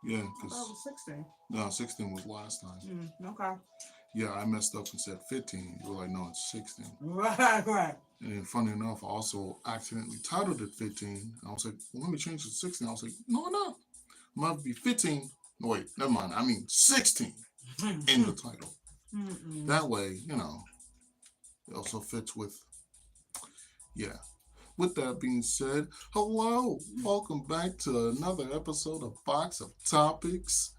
Yeah, I thought it because was 16. no, 16 was last time. Okay. Yeah, I messed up and said 15. You were like, no, it's 16. Right, right. And then, funny enough, I also accidentally titled it 15. I was like, well, let me change it to 16. I was like, no, no. It might be 15. No, wait, never mind. I mean 16 in the title. Mm-mm. That way, it also fits with, yeah. With that being said, hello. Welcome back to another episode of Box of Topics.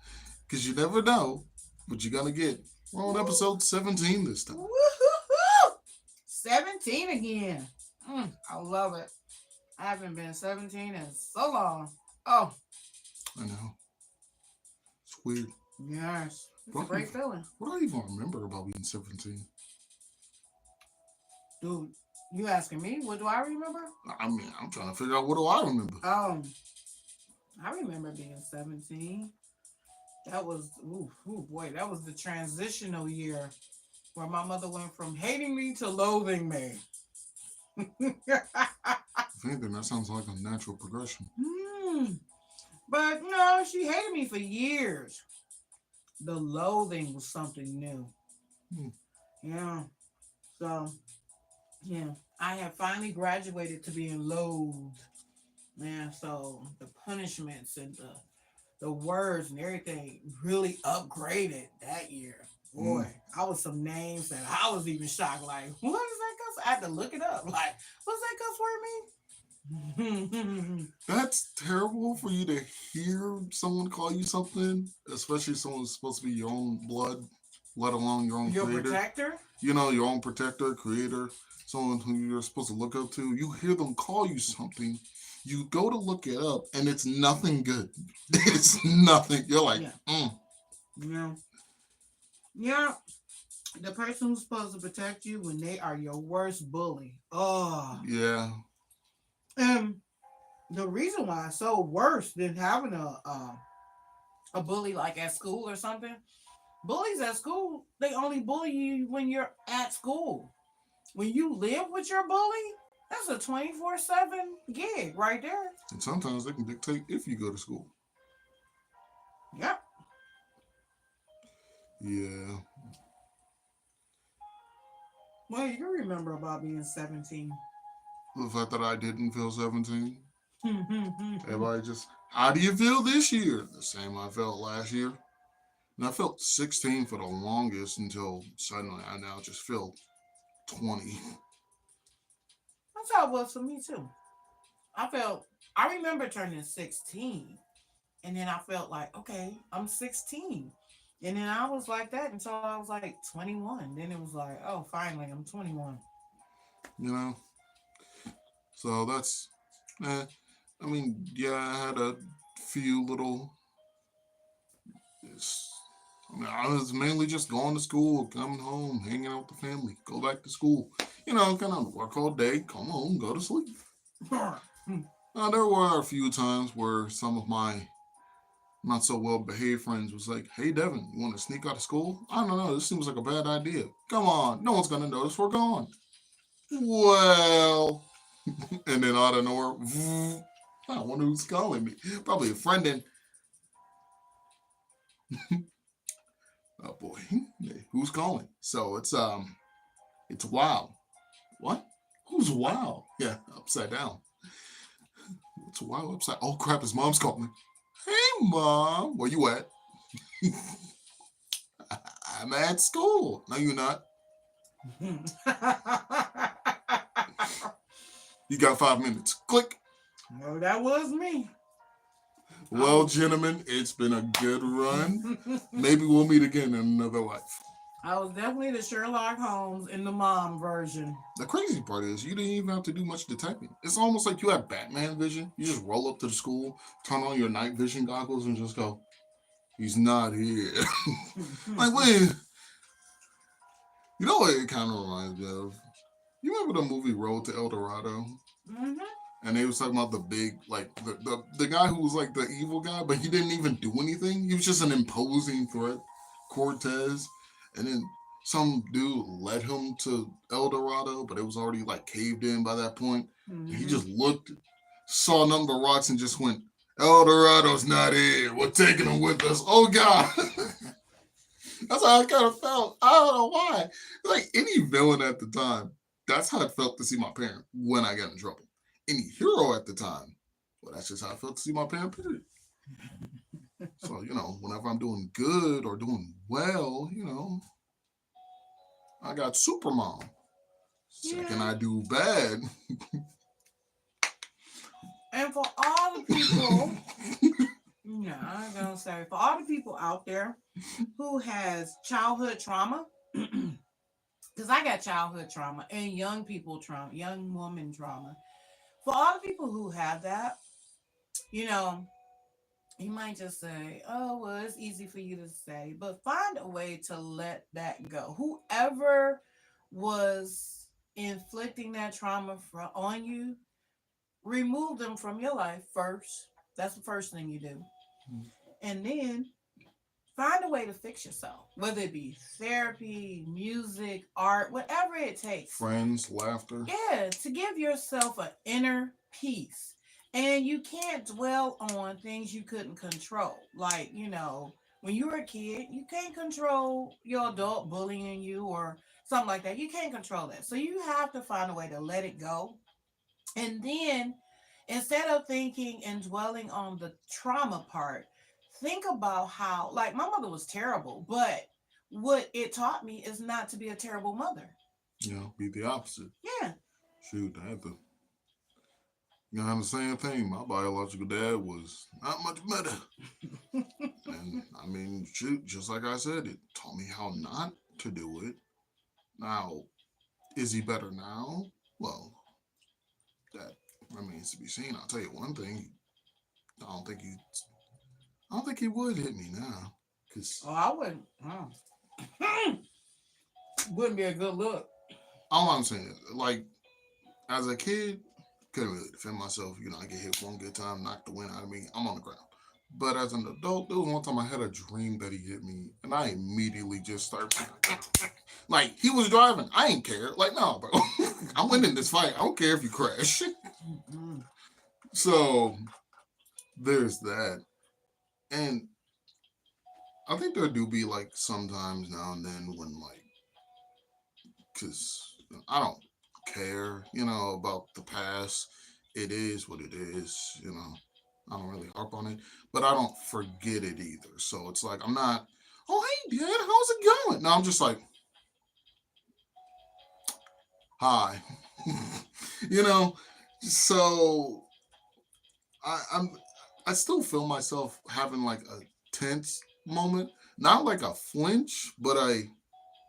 Because you never know what you're going to get. We're on episode 17 this time. Woo-hoo-hoo! 17 again. I love it. I haven't been 17 in so long. Oh, I know. It's weird. yes. It's a What do I great feeling. what do I even remember about being 17? Dude, you asking me? What do I remember? I mean, I'm trying to figure out what do I remember. I remember being 17. That was, ooh, boy, that was the transitional year where my mother went from hating me to loathing me. If anything, that sounds like a natural progression. Hmm. But no, she hated me for years. The loathing was something new. Hmm. Yeah. So, yeah, I have finally graduated to being loathed. Yeah. So the punishments and the words and everything really upgraded that year. Hmm. Boy, I was some names that I was even shocked. Like, what is that cuss? I had to look it up. Like, what's that cuss word mean? That's terrible for you to hear someone call you something, especially someone who's supposed to be your own blood, let alone your own Your creator. protector? Your own protector, creator, someone who you're supposed to look up to. You hear them call you something, you go to look it up, and it's nothing good. It's nothing. You're like, Yeah. Yeah. Yeah. The person who's supposed to protect you when they are your worst bully. Oh. yeah, And the reason why it's so worse than having a bully like at school or something. Bullies at school, they only bully you when you're at school. When you live with your bully, that's a 24/7 gig right there. and sometimes they can dictate if you go to school. Yep. Yeah, Well, you remember about being 17. the fact that I didn't feel 17. Hmm. Everybody just, how do you feel this year? The same I felt last year. And I felt 16 for the longest until suddenly I now just feel 20. That's how it was for me too. I remember turning 16 and then I felt like, okay, I'm 16. And then I was like that until I was like 21. Then it was like, oh, finally, I'm 21. You know? So that's, eh. I mean, yeah, I had a few little. I mean, I was mainly just going to school, coming home, hanging out with the family, go back to school. Kind of work all day, come home, go to sleep. Now, there were a few times where some of my not so well behaved friends was like, hey, Devin, you want to sneak out of school? I don't know, this seems like a bad idea. Come on, no one's going to notice we're gone. Well, and then out of nowhere, I wonder who's calling me. Probably a friend in. Oh boy, who's calling? So it's wow. What? Who's wow? Yeah, upside down. It's wow upside. Oh crap! His mom's calling. Hey mom, where you at? I'm at school. No, you're not. You got 5 minutes. Click. No, that was me. I Well, was gentlemen, it's been a good run. Maybe we'll meet again in another life. I was definitely the Sherlock Holmes in the mom version. The crazy part is you didn't even have to do much detecting. It's almost like you had Batman vision. You just roll up to the school, turn on your night vision goggles, and just go, he's not here. Like, wait, you know what it kind of reminds me of? You remember the movie Road to El Dorado? Hmm. And they was talking about the big, like, the guy who was like the evil guy, but he didn't even do anything. He was just an imposing threat, Cortez. And then some dude led him to El Dorado, but it was already like caved in by that point. And he Hmm. just looked, saw a number of rocks, and just went, El Dorado's not here. We're taking him with us. Oh God. That's how I kind of felt. I don't know why. Like any villain at the time, that's how it felt to see my parent when I got in trouble. Any hero at the time, well, that's just how I felt to see my parent, period. So, whenever I'm doing good or doing well, I got Supermom. Second Yeah. I do bad. And for all the people, I'm gonna say for all the people out there who has childhood trauma, because I got childhood trauma and young people trauma, young woman trauma. For all the people who have that, you know, you might just say, "Oh, well, it's easy for you to say," but find a way to let that go. Whoever was inflicting that trauma on you, remove them from your life first. That's the first thing you do. And then find a way to fix yourself, whether it be therapy, music, art, whatever it takes. Friends, laughter. Yeah, to give yourself an inner peace. And you can't dwell on things you couldn't control. Like, when you were a kid, you can't control your adult bullying you or something like that. You can't control that. So you have to find a way to let it go. And then instead of thinking and dwelling on the trauma part, think about how, like, my mother was terrible, but what it taught me is not to be a terrible mother. Be the opposite. Yeah. Shoot, I had to. The same thing. My biological dad was not much better. And I mean, shoot, just like I said, it taught me how not to do it. Now, is he better now? Well, that remains to be seen. I'll tell you one thing. I don't think he. I don't think he would hit me now. Cause Oh, I wouldn't. Wouldn't be a good look. all I'm saying is, like, as a kid, couldn't really defend myself. I get hit one good time, knock the wind out of me. I'm on the ground. But as an adult, there was one time I had a dream that he hit me, and I immediately just started like he was driving. I ain't care. Like, no, bro, I'm winning this fight. I don't care if you crash. So there's that, and I think there do be like sometimes now and then when like, cause I don't care, about the past. It is what it is. I don't really harp on it, but I don't forget it either. So it's like I'm not. Oh hey, Dad, how's it going? No, I'm just like, hi. you know. So I'm. I still feel myself having like a tense moment, not like a flinch, but I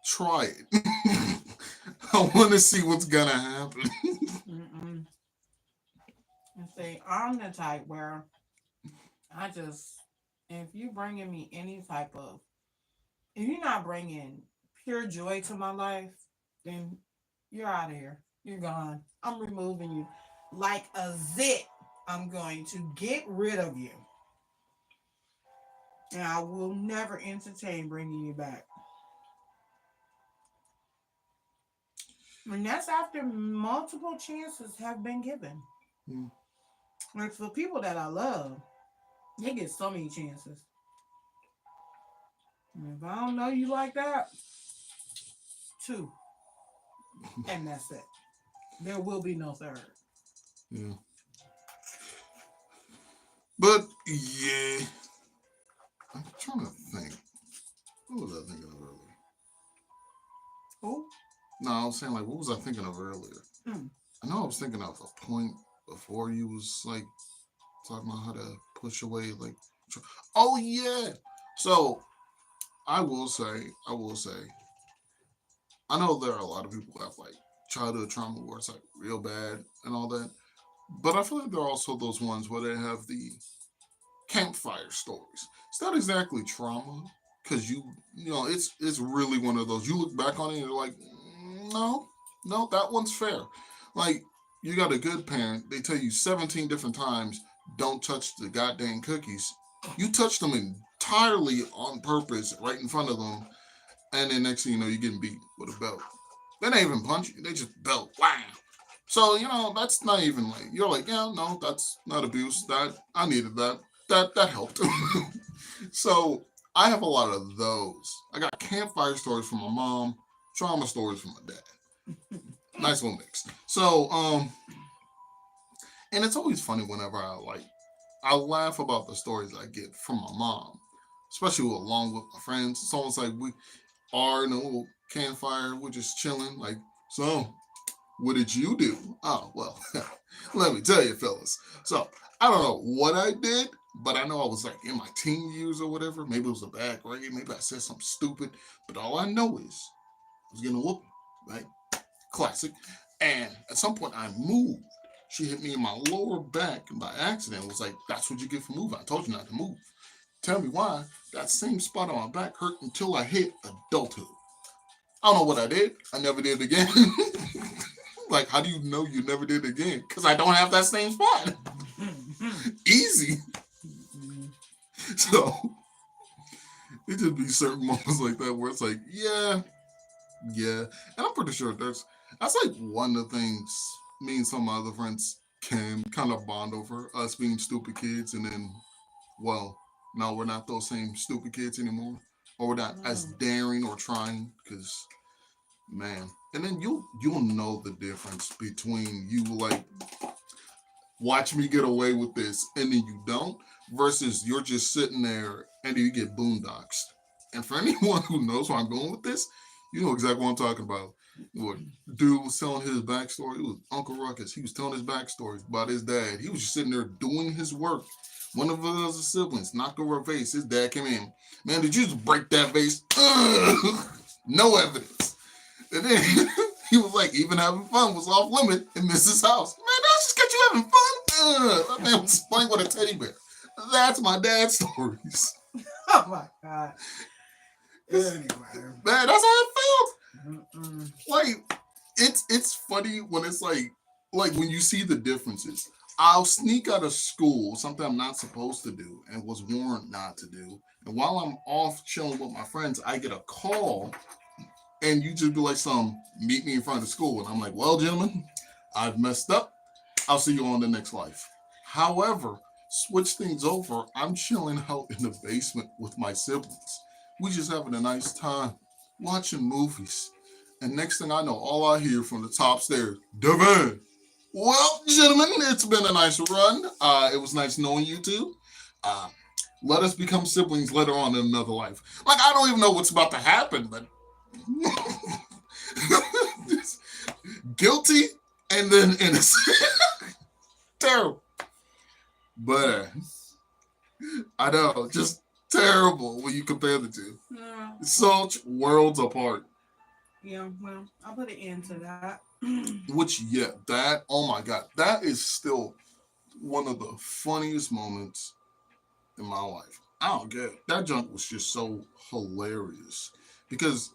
try it. I want to see what's gonna happen. Mm-mm. And see, I'm the type where I just, if you bringing me any type of, if you're not bringing pure joy to my life, then you're out of here. You're gone. I'm removing you like a zit. I'm going to get rid of you, and I will never entertain bringing you back. And that's after multiple chances have been given. Hmm. Like for people that I love, they get so many chances. And if I don't know you like that, two, and that's it. There will be no third. Yeah. But yeah, I'm trying to think. What was I thinking of earlier? Who? No, I was saying like, what was I thinking of earlier? Mm. I know I was thinking of a point before you was like talking about how to push away like. Oh yeah. So I will say, I know there are a lot of people who have like childhood trauma where it's like real bad and all that. But I feel like there are also those ones where they have the campfire stories. It's not exactly trauma because it's really one of those. You look back on it and you're like, no, no, that one's fair. Like you got a good parent. They tell you 17 different times, don't touch the goddamn cookies. You touch them entirely on purpose, right in front of them, and then next thing you know, you're getting beat with a belt. They ain't even punch you. They just belt. Wow. So, that's not even like, you're like, yeah, no, that's not abuse. That, I needed that. That helped. So, I have a lot of those. I got campfire stories from my mom, trauma stories from my dad. Nice little mix. So, and it's always funny whenever I laugh about the stories I get from my mom, especially along with my friends. It's almost like we are in a little campfire, we're just chilling. Like, so what did you do? Oh, well, let me tell you, fellas. So I don't know what I did, but I know I was like in my teen years or whatever. Maybe it was a bad grade. Maybe I said something stupid. But all I know is I was getting a whooping, right? Classic. And at some point I moved. She hit me in my lower back by accident. It was like, that's what you get for moving. I told you not to move. Tell me why. That same spot on my back hurt until I hit adulthood. I don't know what I did. I never did it again. Like, how do you know you never did it again? Because I don't have that same spot. Easy. So, it just be certain moments like that where it's like, yeah, yeah. And I'm pretty sure that's like one of the things me and some of my other friends can kind of bond over, us being stupid kids, and then, well, no, we're not those same stupid kids anymore. Or we're not as daring or trying, because, man. And then you'll know the difference between you like watch me get away with this and then you don't, versus you're just sitting there and then you get boondocks. And for anyone who knows where I'm going with this, you know exactly what I'm talking about. What dude was telling his backstory. It was Uncle Ruckus. He was telling his backstory about his dad. He was just sitting there doing his work. One of his siblings knocked over a vase. His dad came in. Man, did you just break that vase? No evidence. And then he was like, even having fun was off limit in Mrs. House. Man, that's just because you having fun. That man was playing with a teddy bear. That's my dad's stories. Oh my god. Anyway. Man, that's how it felt. Like, it's funny when it's like when you see the differences. I'll sneak out of school, something I'm not supposed to do and was warned not to do. And while I'm off chilling with my friends, I get a call and you just be like, meet me in front of the school. And I'm like, well, gentlemen, I've messed up. I'll see you on the next life. However, switch things over. I'm chilling out in the basement with my siblings. We just having a nice time watching movies. And next thing I know, all I hear from the top stairs, Devin. Well, gentlemen, it's been a nice run. It was nice knowing you two. Uh, Let us become siblings later on in another life. Like, I don't even know what's about to happen, but guilty and then innocent. Terrible. But I know, just terrible when you compare the two. Yeah. Such worlds apart. Yeah, well, I'll put an end to that. Which, yeah, that, oh my God, that is still one of the funniest moments in my life. I don't get it. That junk was just so hilarious because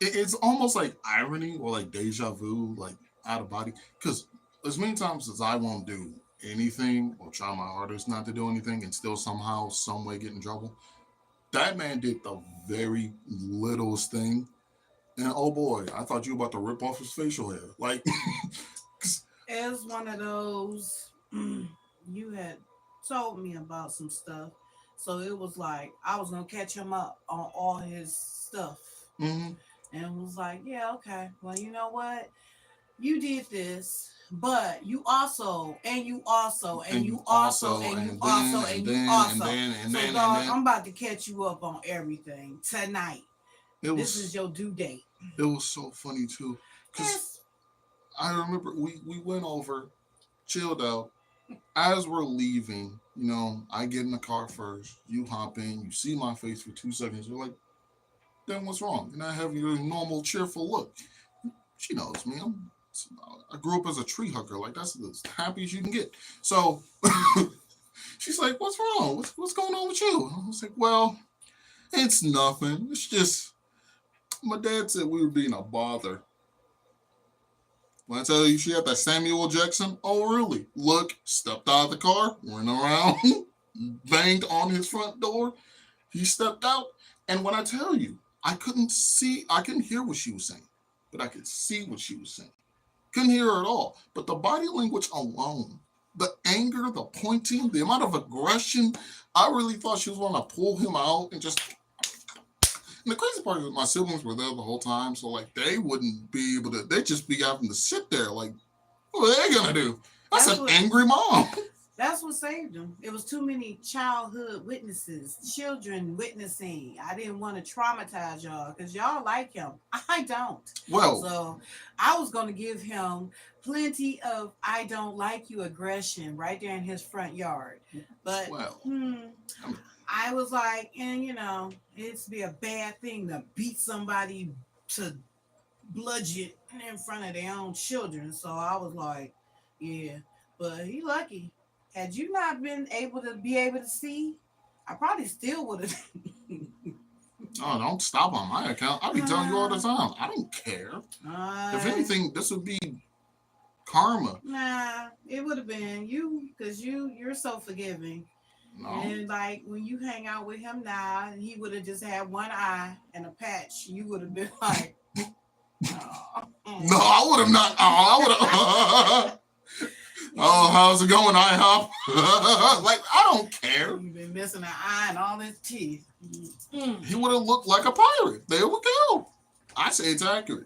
it's almost like irony or like deja vu, like out of body. Because as many times as I won't do anything or try my hardest not to do anything and still somehow, some way get in trouble, that man did the very littlest thing. And oh boy, I thought you were about to rip off his facial hair. Like, It's one of those you had told me about some stuff. So it was like I was gonna catch him up on all his stuff. mm-hmm. And it was like, yeah, okay. Well, you know what? You did this, but you also, and you also, and you also, and you also, and you also. So, dog, I'm about to catch you up on everything tonight. This is your due date. It was so funny too, because I remember we went over, chilled out. As we're leaving, I get in the car first. You hop in. You see my face for 2 seconds. You're like, then what's wrong? And I have your normal cheerful look. She knows me. I grew up as a tree hugger. Like, that's as happy as you can get. So she's like, what's wrong? What's going on with you? I was like, well, it's nothing. It's just my dad said we were being a bother. When I tell you she had that Samuel Jackson, oh really? Look, stepped out of the car, went around, banged on his front door. He stepped out, and when I tell you, I couldn't hear what she was saying, but I could see what she was saying. Couldn't hear her at all. But the body language alone, the anger, the pointing, the amount of aggression, I really thought she was going to pull him out and just. And the crazy part is my siblings were there the whole time, so like they wouldn't be able to. They'd just be having to sit there. Like, what are they gonna do? That's an angry mom. That's what saved him. It was too many childhood witnesses, children witnessing. I didn't want to traumatize y'all because y'all like him. I don't. Well, so I was going to give him plenty of I don't like you aggression right there in his front yard. But I was like, and it's be a bad thing to beat somebody to bludgeon in front of their own children. So I was like, yeah, but he lucky. Had you not been able to see, I probably still would have. Oh, don't stop on my account. I'll be telling you all the time. I don't care. If anything, this would be karma. Nah, it would have been you because you're so forgiving. No. And like when you hang out with him now, and he would have just had one eye and a patch, you would have been like, oh. No, I would have not. I would have. Oh, how's it going, IHOP? Like, I don't care. You've been missing an eye and all his teeth. He would have looked like a pirate. There we go. I say it's accurate.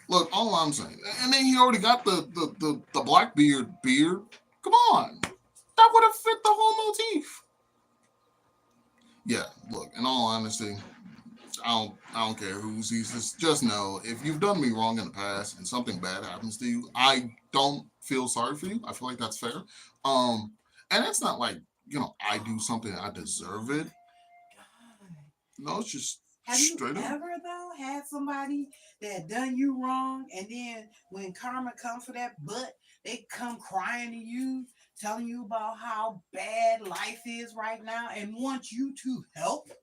Look, all I'm saying. And then he already got the Blackbeard beard. Come on. That would have fit the whole motif. Yeah, look, in all honesty, I don't care who sees this. Just know, if you've done me wrong in the past and something bad happens to you, I don't feel sorry for you. I feel like that's fair. And it's not like, I do something, I deserve it. No, it's just straight up. Have you ever, though, had somebody that done you wrong, and then when karma comes for that butt, they come crying to you, telling you about how bad life is right now and want you to help them?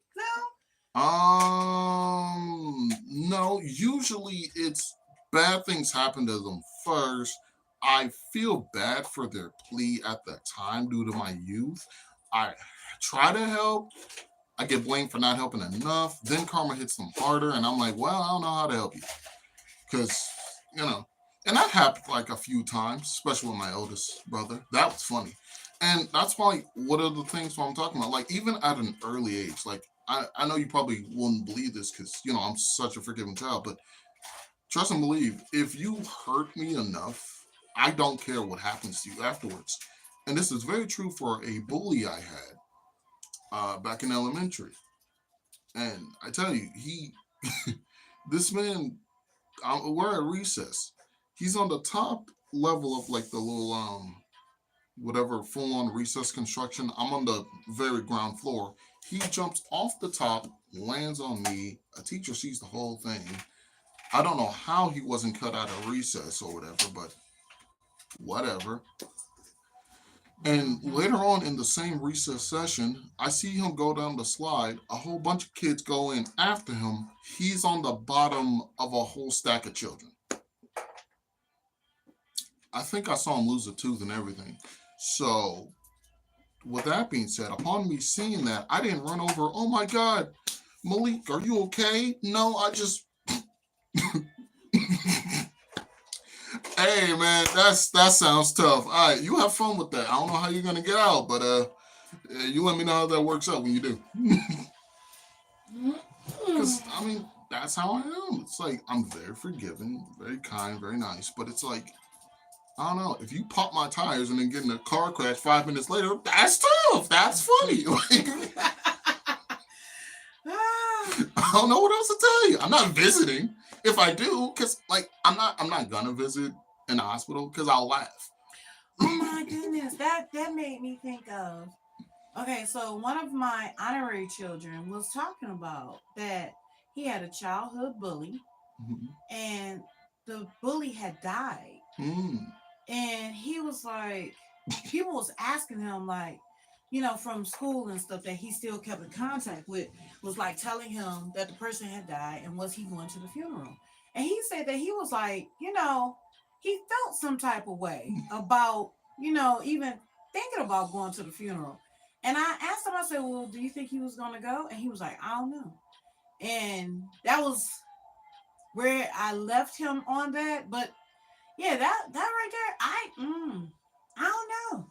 No, usually it's bad things happen to them first. I feel bad for their plea at the time due to my youth. I try to help. I get blamed for not helping enough. Then karma hits them harder, and I'm like, well, I don't know how to help you. Because, and that happened like a few times, especially with my oldest brother. That was funny. And that's why one of the things I'm talking about, like even at an early age, like I know you probably wouldn't believe this because, I'm such a forgiving child, but trust and believe, if you hurt me enough, I don't care what happens to you afterwards. And this is very true for a bully I had back in elementary. And I tell you, this man, we're at recess. He's on the top level of like the little, whatever full-on recess construction. I'm on the very ground floor. He jumps off the top, lands on me. A teacher sees the whole thing. I don't know how he wasn't cut out of recess or whatever, but whatever. And later on in the same recess session, I see him go down the slide. A whole bunch of kids go in after him. He's on the bottom of a whole stack of children. I think I saw him lose a tooth and everything. So, with that being said, upon me seeing that, I didn't run over, oh my God, Malik, are you okay? No, I just... Hey man, that sounds tough. All right, you have fun with that. I don't know how you're gonna get out, but you let me know how that works out when you do. Because that's how I am. It's like I'm very forgiving, very kind, very nice. But it's like I don't know. If you pop my tires and then get in a car crash 5 minutes later, that's tough. That's funny. I don't know what else to tell you. I'm not visiting. If I do, because I'm not gonna visit in the hospital because I'll laugh. Oh my goodness, that made me think of. Okay, so one of my honorary children was talking about that he had a childhood bully, and the bully had died, and he was like, people was asking him like, from school and stuff that he still kept in contact with, was like telling him that the person had died and was he going to the funeral. And he said that he was like, he felt some type of way about, even thinking about going to the funeral. And I asked him, I said, well, do you think he was going to go? And he was like, I don't know. And that was where I left him on that. But Yeah, that right there, I don't know.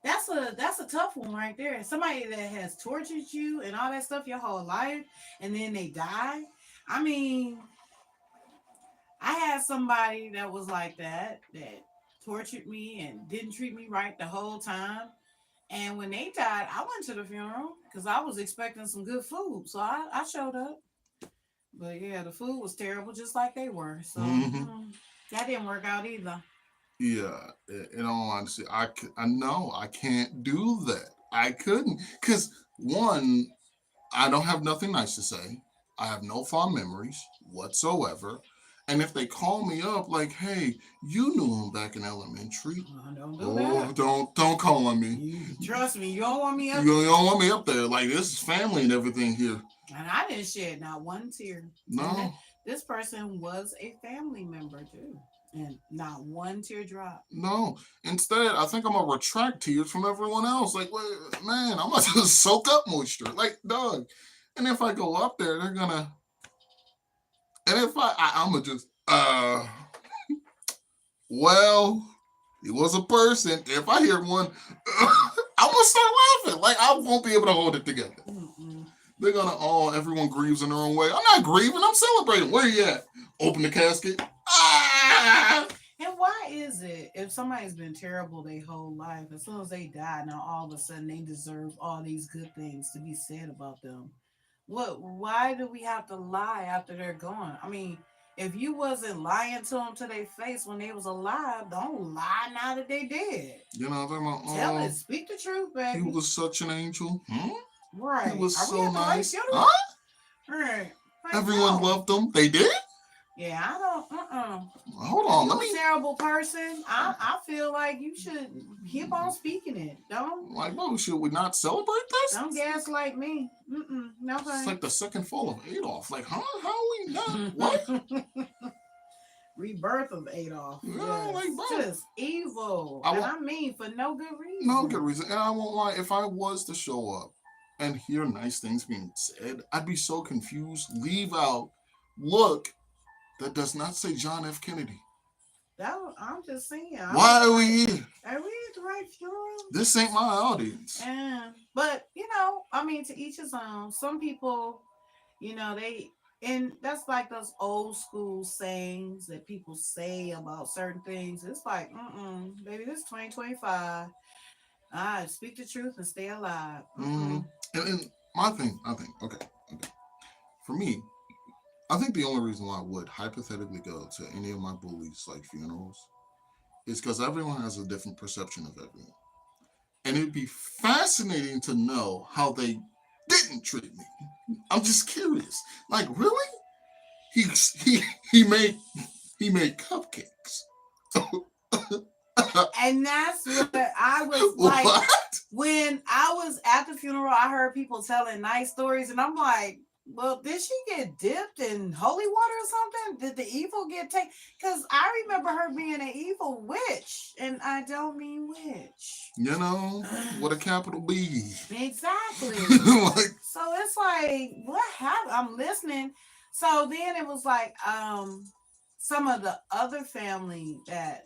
That's a tough one right there. Somebody that has tortured you and all that stuff your whole life, and then they die. I mean, I had somebody that was like that tortured me and didn't treat me right the whole time. And when they died, I went to the funeral because I was expecting some good food. So I showed up. But yeah, the food was terrible, just like they were. So Hmm. that didn't work out either. Yeah, in all honesty, I know I can't do that. I couldn't, because one, I don't have nothing nice to say. I have no fond memories whatsoever. And if they call me up like, "Hey, you knew him back in elementary," Don't do oh, that. don't call on me. You trust me, you don't want me up. You don't want me up there. Like, this is family and everything here. And I didn't shed not one tear. And No, this person was a family member too. And not one teardrop. no. Instead, I think I'm gonna retract tears from everyone else. Like, wait, man, I'm gonna just soak up moisture. Like, dog. And if I go up there, they're gonna. And if I'm gonna just, well, it was a person. If I hear one, I'm gonna start laughing. Like, I won't be able to hold it together. Mm-mm. They're gonna, oh, everyone grieves in their own way. I'm not grieving. I'm celebrating. Where you at? Open the casket. Ah! And why is it if somebody's been terrible their whole life, as soon as they die, now all of a sudden they deserve all these good things to be said about them? Why do we have to lie after they're gone? I mean, if you wasn't lying to them to their face when they was alive, don't lie now that they dead. You know, they're like, Tell it, oh, speak the truth, he baby. was such an angel. Hmm? He Right. was Are we so at the right nice. funeral? Huh? Right. Like, Everyone no. loved him. They did? Yeah, I don't. Hold If on. you Let a me. terrible person, I feel like you should keep on speaking it. Like, bro, should we not celebrate this? Don't gaslight me. No It's like the thanks. second fall of Adolf. Like, huh? How we not? What? Rebirth of Adolf. Yeah, like, Yes, bro. just evil, I and won't. I mean for no good No good reason. reason. And I won't lie. If I was to show up and hear nice things being said, I'd be so confused. Leave out. Look, that does not say John F. Kennedy. I'm just saying. Why are we here? Are we at the right funeral? This ain't my audience. And but I mean, to each his own. Some people, they and that's like those old school sayings that people say about certain things. It's like, baby, this 2025. I speak the truth and stay alive. Mm-hmm. And my thing, okay. For me, I think the only reason why I would hypothetically go to any of my bullies' like funerals is because everyone has a different perception of everyone. And it'd be fascinating to know how they didn't treat me. I'm just curious. Like, really? He he he made he made cupcakes. And that's what I was like What? when I was at the funeral. I heard people telling nice stories, and I'm like, well, did she get dipped in holy water or something? Did the evil get taken? Because I remember her being an evil witch, and I don't mean witch. You know, with a capital B. Exactly. Like, So it's like, what happened? I'm listening. So then it was like, some of the other family that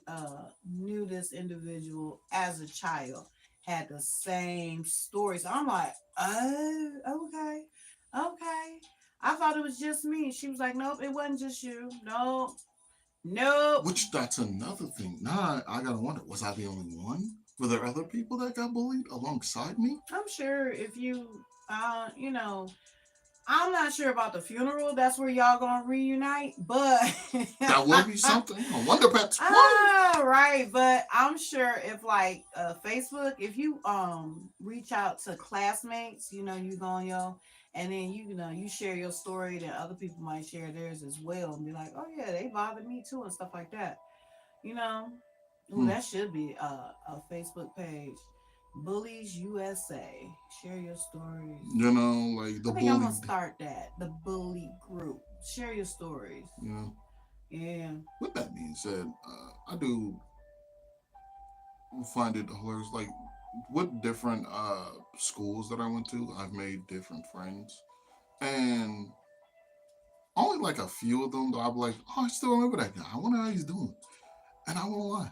knew this individual as a child had the same story. So I'm like, oh, okay, okay. I thought it was just me. She was like, nope, it wasn't just you. Nope, nope. which that's another thing. Now I gotta wonder, was I the only one? Were there other people that got bullied alongside me? I'm sure if I'm not sure about the funeral. That's where y'all gonna reunite, but That would be something. I wonder Pets. What? ah, right. But I'm sure if like Facebook, if you reach out to classmates, you go on your and then you share your story, then other people might share theirs as well and be like, oh yeah, they bothered me too and stuff like that. You know, Ooh, Hmm. that should be a Facebook page. Bullies USA. Share your stories. You know, like the I think I'm bully. gonna start that. The bully group. Share your stories. You know. Yeah. With that being said, I do find it hilarious. Like with different schools that I went to, I've made different friends, and only like a few of them, though, I'll be like, oh, I still remember that guy. I wonder how he's doing. And I won't lie.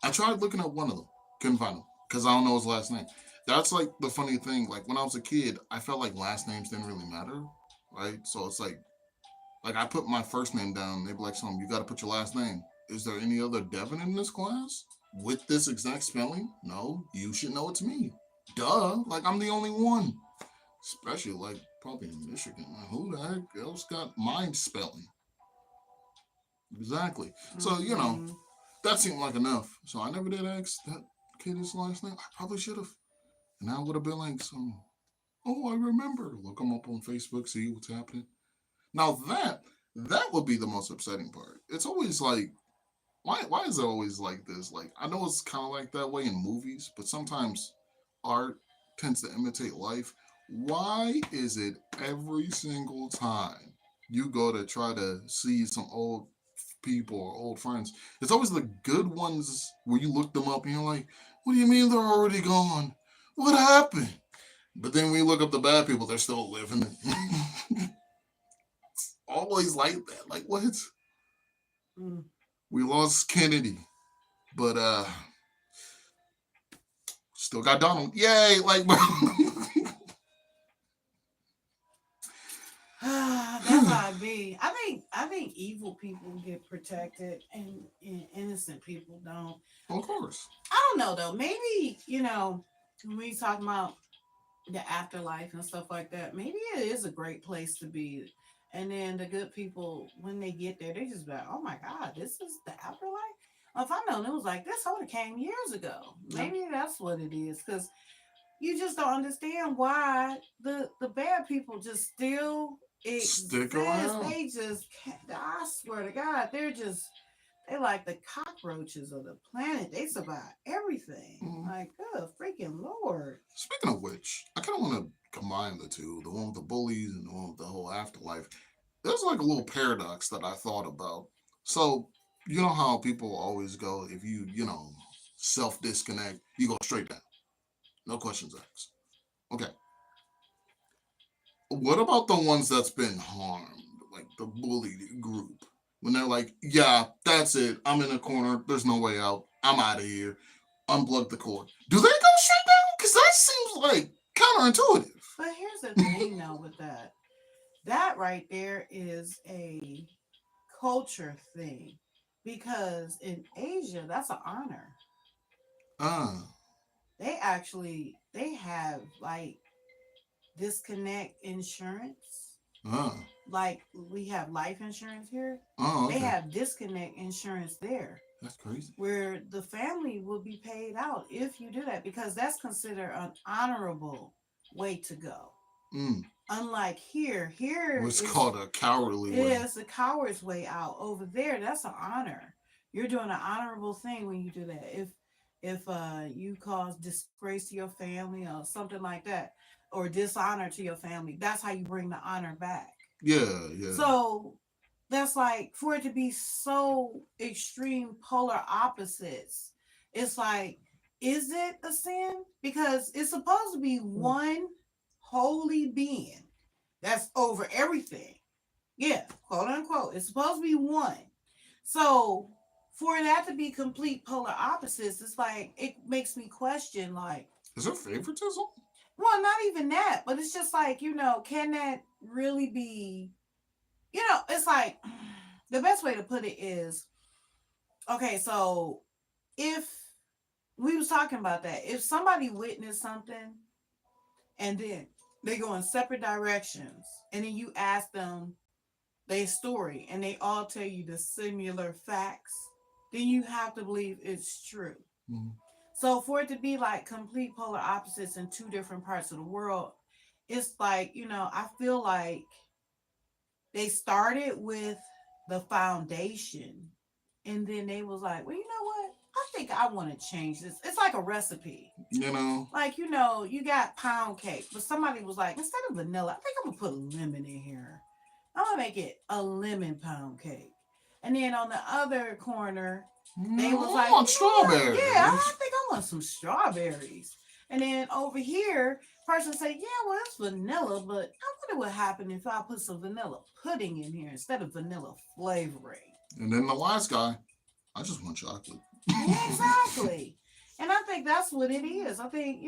I tried looking up one of them. Couldn't find him. Because I don't know his last name. That's like the funny thing. Like when I was a kid, I felt like last names didn't really matter. Right? So it's like I put my first name down. They'd be like, "Some, you got to put your last name." Is there any other Devin in this class with this exact spelling? No, you should know it's me. Duh, like I'm the only one. Especially like probably in Michigan. Like, who the heck else got mind spelling? Exactly. So Mm-hmm. that seemed like enough. So I never did ask that kid his last name. I probably should have, and I would have been like, "Some, oh, I remember." Look him up on Facebook, see what's happening. Now that would be the most upsetting part. It's always like, why is it always like this? Like I know it's kind of like that way in movies, but sometimes art tends to imitate life. Why is it every single time you go to try to see some old people or old friends, it's always the good ones where you look them up and you're like, what do you mean they're already gone? What happened? But then when you look up the bad people, they're still living. Always like that. Like what? Mm. We lost Kennedy, but still got Donald. Yay! Like, That's how I be. I think evil people get protected and innocent people don't. of course. I don't know though. Maybe when we talk about the afterlife and stuff like that, maybe it is a great place to be. And then the good people, when they get there, they just be like, "Oh my God, this is the afterlife." If I known it was like this, I would have came years ago. Yeah. Maybe that's what it is, because you just don't understand why the bad people just still Stick exist. around. They just can't, I swear to God, they like the cockroaches of the planet. They survive everything. Mhm. Like, good freaking Lord. Speaking of which, I kind of want to combine the two, the one with the bullies and the one with the whole afterlife. There's like a little paradox that I thought about. So, you know how people always go, if you self disconnect, you go straight down. No questions asked. Okay. What about the ones that's been harmed, like the bullied group? When they're like, yeah, that's it. I'm in a corner. There's no way out. I'm out of here. Unplug the cord. Do they go straight down? Because that seems like counterintuitive. But here's the thing though with that. That right there is a culture thing. Because in Asia, that's an honor. Ah, They have like disconnect insurance. ah, Like we have life insurance here. oh, They okay. have disconnect insurance there, That's crazy. where the family will be paid out if you do that, because that's considered an honorable way to go. Mm. Unlike here What's called a cowardly way. is the coward's way out. Over there, that's an honor. You're doing an honorable thing when you do that. If you cause disgrace to your family or something like that, or dishonor to your family, that's how you bring the honor back. Yeah, yeah. So that's like, for it to be so extreme polar opposites, it's like, is it a sin? Because it's supposed to be one holy being that's over everything. Yeah, quote unquote. It's supposed to be one. So for that to be complete polar opposites, it's like, it makes me question, like, Is there favoritism? well, not even that, but it's just like, can that really be, it's like, the best way to put it is, okay, so if we was talking about that, if somebody witnessed something and then they go in separate directions, and then you ask them their story and they all tell you the similar facts, then you have to believe it's true. Mm. So for it to be like complete polar opposites in two different parts of the world, it's like, I feel like they started with the foundation, and then they was like, well, you know what? I think I want to change this. It's like a recipe. You know? Like, you got pound cake, but somebody was like, instead of vanilla, I think I'm gonna put lemon in here. I'm gonna make it a lemon pound cake. And then on the other corner, they was I like, want yeah, I strawberries. think I want some strawberries. And then over here, person say, yeah, well, it's vanilla, but I wonder what happened if I put some vanilla pudding in here instead of vanilla flavoring. And then the last guy. I just want chocolate. Yeah, exactly. And I think that's what it is. I think,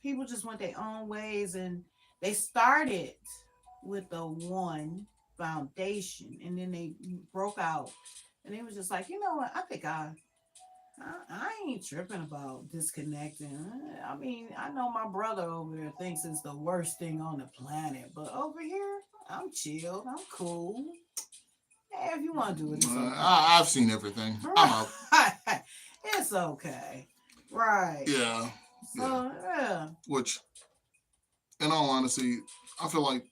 people just went their own ways and they started with the one foundation and then they broke out and they was just like, you know what, I think I ain't tripping about disconnecting. I mean, I know my brother over there thinks it's the worst thing on the planet, but over here, I'm chilled. I'm cool. Hey, if you want to do it, it's okay. I've seen everything. I'm out. Right. It's okay. Right. Yeah, yeah. So, yeah. Which, in all honesty, I feel like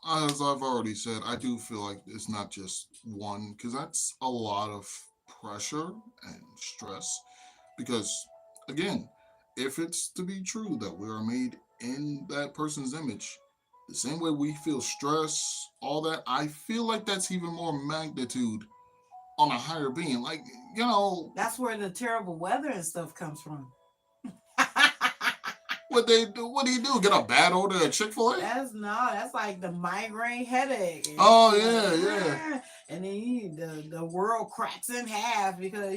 as I've already said, I do feel like it's not just one, because that's a lot of pressure and stress. Because again, if it's to be true that we are made in that person's image, the same way we feel stress, all that, I feel like that's even more magnitude on a higher being. Like, you know, That's where the terrible weather and stuff comes from. what they do? What do you do? Get a bad order at Chick-fil-A? That's like the migraine headache. Oh yeah, yeah. And then the world cracks in half because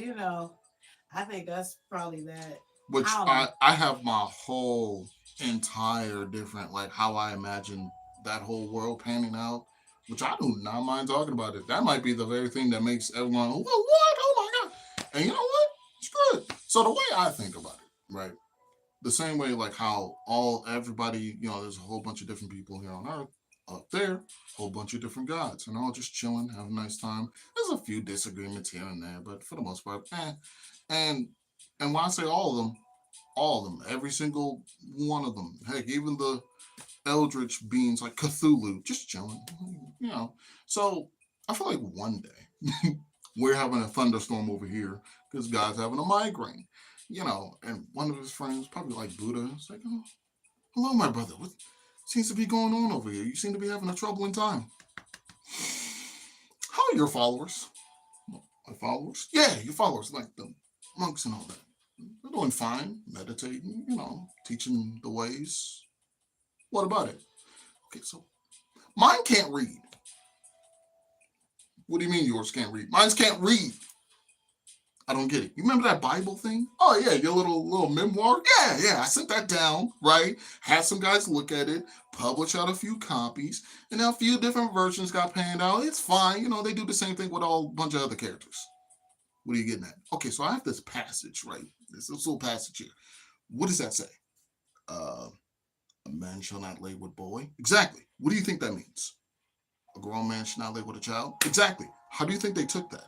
I think that's probably that. Which I don't know. I have my whole entire different, like, how I imagine that whole world panning out, which I do not mind talking about it. That might be the very thing that makes everyone, well, what? Oh my god! And you know what? It's good. So the way I think about it, right? The same way, like how everybody, there's a whole bunch of different people here on Earth. Up there, whole bunch of different gods, and all just chilling, having a nice time. There's a few disagreements here and there, but for the most part, And and when I say all of them, every single one of them, heck, even the eldritch beings like Cthulhu, just chilling, you know. So I feel like one day we're having a thunderstorm over here because God's having a migraine, and one of his friends, probably like Buddha, is like, oh, hello, my brother. What seems to be going on over here? You seem to be having a troubling time. How are your followers? My followers? Yeah, your followers, like the monks and all that. They're doing fine, meditating, teaching the ways. What about it? Okay, so mine can't read. What do you mean yours can't read? Mine's can't read. I don't get it. You remember that Bible thing? Oh yeah, your little memoir. Yeah. I sent that down, right? Had some guys look at it, publish out a few copies, and now a few different versions got panned out. It's fine. They do the same thing with all bunch of other characters. What are you getting at? Okay, so I have this passage, right? This little passage here. What does that say? Uh, a man shall not lay with boy. Exactly. What do you think that means? A grown man should not lay with a child. Exactly. How do you think they took that?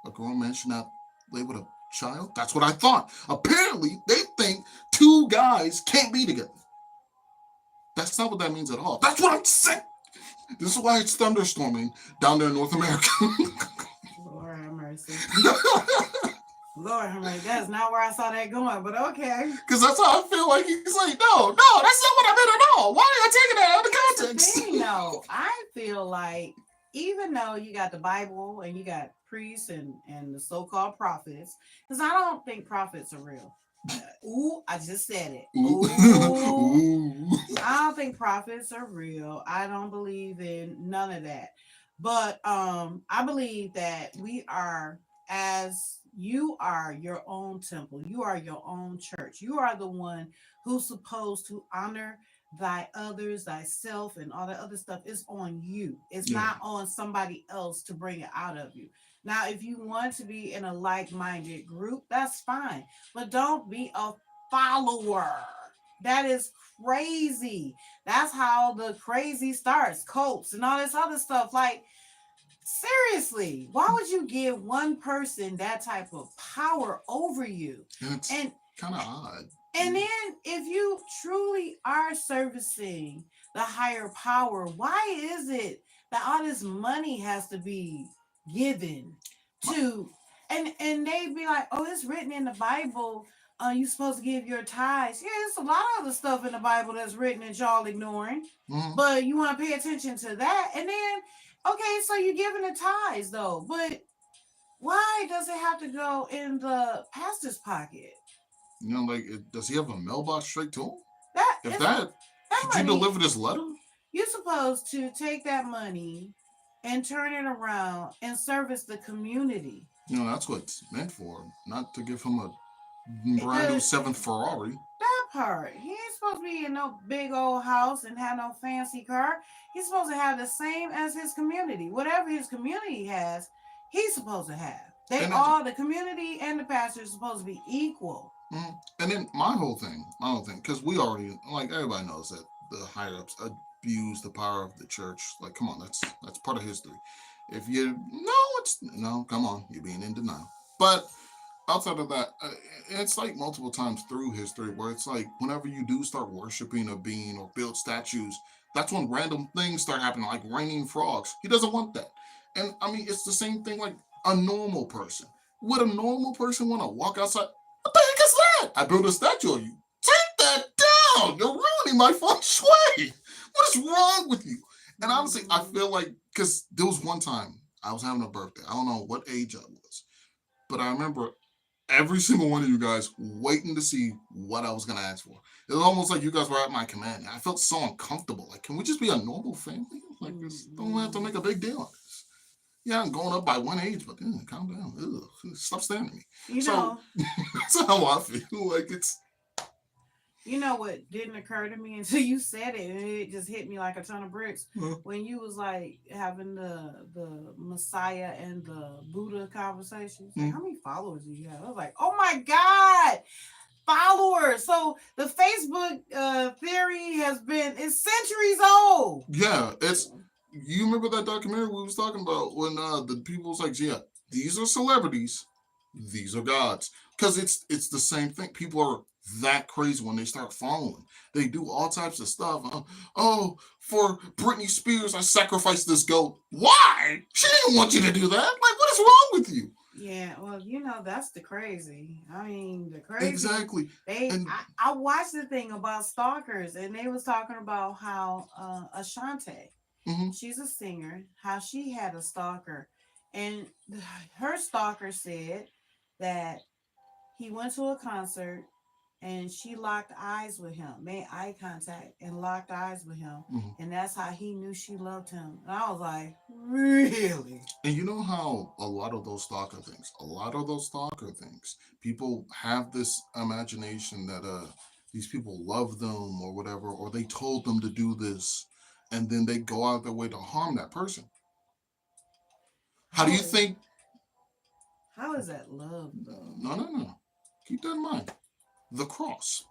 A grown man should not lay with a child? That's what I thought. Apparently, they think two guys can't be together. That's not what that means at all. That's what I'm saying. This is why it's thunderstorming down there in North America. Lord have mercy. Lord have mercy. That's not where I saw that going, but okay. Because that's how I feel like he's like, no, that's not what I meant at all. Why are you taking that out of context? Thing, no, I feel like even though you got the Bible and you got priests and the so-called prophets, because I don't think prophets are real. Ooh, I just said it. Ooh. I don't think prophets are real. I don't believe in none of that. But I believe that we are, as you are your own temple, you are your own church. You are the one who's supposed to honor thy others, thyself, and all that other stuff. Is on you. It's not on somebody else to bring it out of you. Now, if you want to be in a like-minded group, that's fine. But don't be a follower. That is crazy. That's how the crazy starts. Cults and all this other stuff. Like, seriously, why would you give one person that type of power over you? It's kind of odd. And then if you truly are servicing the higher power, why is it that all this money has to be given to, and they be like, oh, it's written in the Bible, you're supposed to give your tithes. Yeah, there's a lot of other stuff in the Bible that's written that y'all ignoring. Mm-hmm. But you want to pay attention to that. And then, okay, so you're giving the tithes though, but why does it have to go in the pastor's pocket? Does he have a mailbox straight to him? Should money, you deliver this letter? You're supposed to take that money and turn it around and service the community. That's what it's meant for. Not to give him a brand new The, seventh Ferrari. that part. He ain't supposed to be in no big old house and have no fancy car. He's supposed to have the same as his community. Whatever his community has, he's supposed to have. They And all, the community and the pastor, is supposed to be equal. and then my whole thing, because we already like everybody knows that the higher ups abuse the power of the church. Like, come on, that's part of history. If you no, it's no, come on, you're being in denial. But outside of that, it's like multiple times through history where it's like whenever you do start worshiping a being or build statues, that's when random things start happening, like raining frogs. He doesn't want that. And I mean, it's the same thing like a normal person. Would a normal person want to walk outside? What the heck is that? I built a statue of you. Take that down. You're ruining my feng shui. What is wrong with you? And honestly, I feel like, because there was one time I was having a birthday. I don't know what age I was, but I remember every single one of you guys waiting to see what I was gonna ask for. It was almost like you guys were at my command. I felt so uncomfortable. Like, can we just be a normal family? Like, this don't have to make a big deal of this. Yeah, I'm going up by one age, but calm down. Ugh, stop staring at me. You So know, that's how I feel. Like it's you know what didn't occur to me until you said it, and it just hit me like a ton of bricks. uh, When you was like having the Messiah and the Buddha conversations, like mm, how many followers do you have? I was like, oh my god, followers. So the Facebook theory has been it's centuries old. yeah. It's you remember that documentary we was talking about when the people was like, yeah, these are celebrities, these are gods, because it's the same thing. People are that crazy when they start following. They do all types of stuff. Oh, for Britney Spears, I sacrificed this goat. Why? She didn't want you to do that. Like, what is wrong with you? Yeah, well, that's the crazy. I mean, the crazy. Exactly. They, And I watched the thing about stalkers, and they was talking about how Ashante, mhm, she's a singer, how she had a stalker, and her stalker said that he went to a concert and she locked eyes with him, made eye contact and locked eyes with him. mhm. And that's how he knew she loved him. And I was like, really? And you know how a lot of those stalker things, people have this imagination that these people love them or whatever, or they told them to do this, and then they go out their way to harm that person. How do How you is think? how is that love though? No, no, no. Keep that in mind. The cross.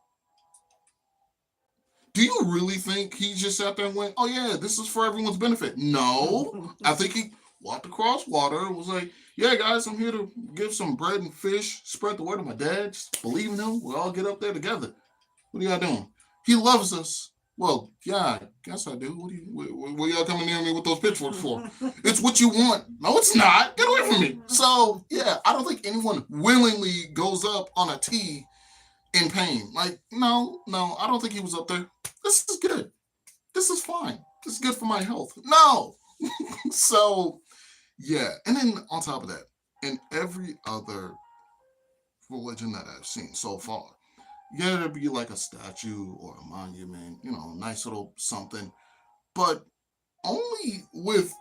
Do you really think he just sat there and went, "Oh yeah, this is for everyone's benefit"? No, I think he walked across water and was like, "Yeah, guys, I'm here to give some bread and fish, spread the word of my dad. Just believe in him. We'll all get up there together." What are y'all doing? He loves us. Well, yeah, I guess I do. What y'all coming near me with those pitchforks for? It's what you want. No, it's not. Get away from me. So, yeah, I don't think anyone willingly goes up on a tee in pain. Like, no, no, I don't think he was up there. This is good. This is fine. This is good for my health. No. So, yeah. And then on top of that, in every other religion that I've seen so far, yeah, there'd be like a statue or a monument, nice little something. But only with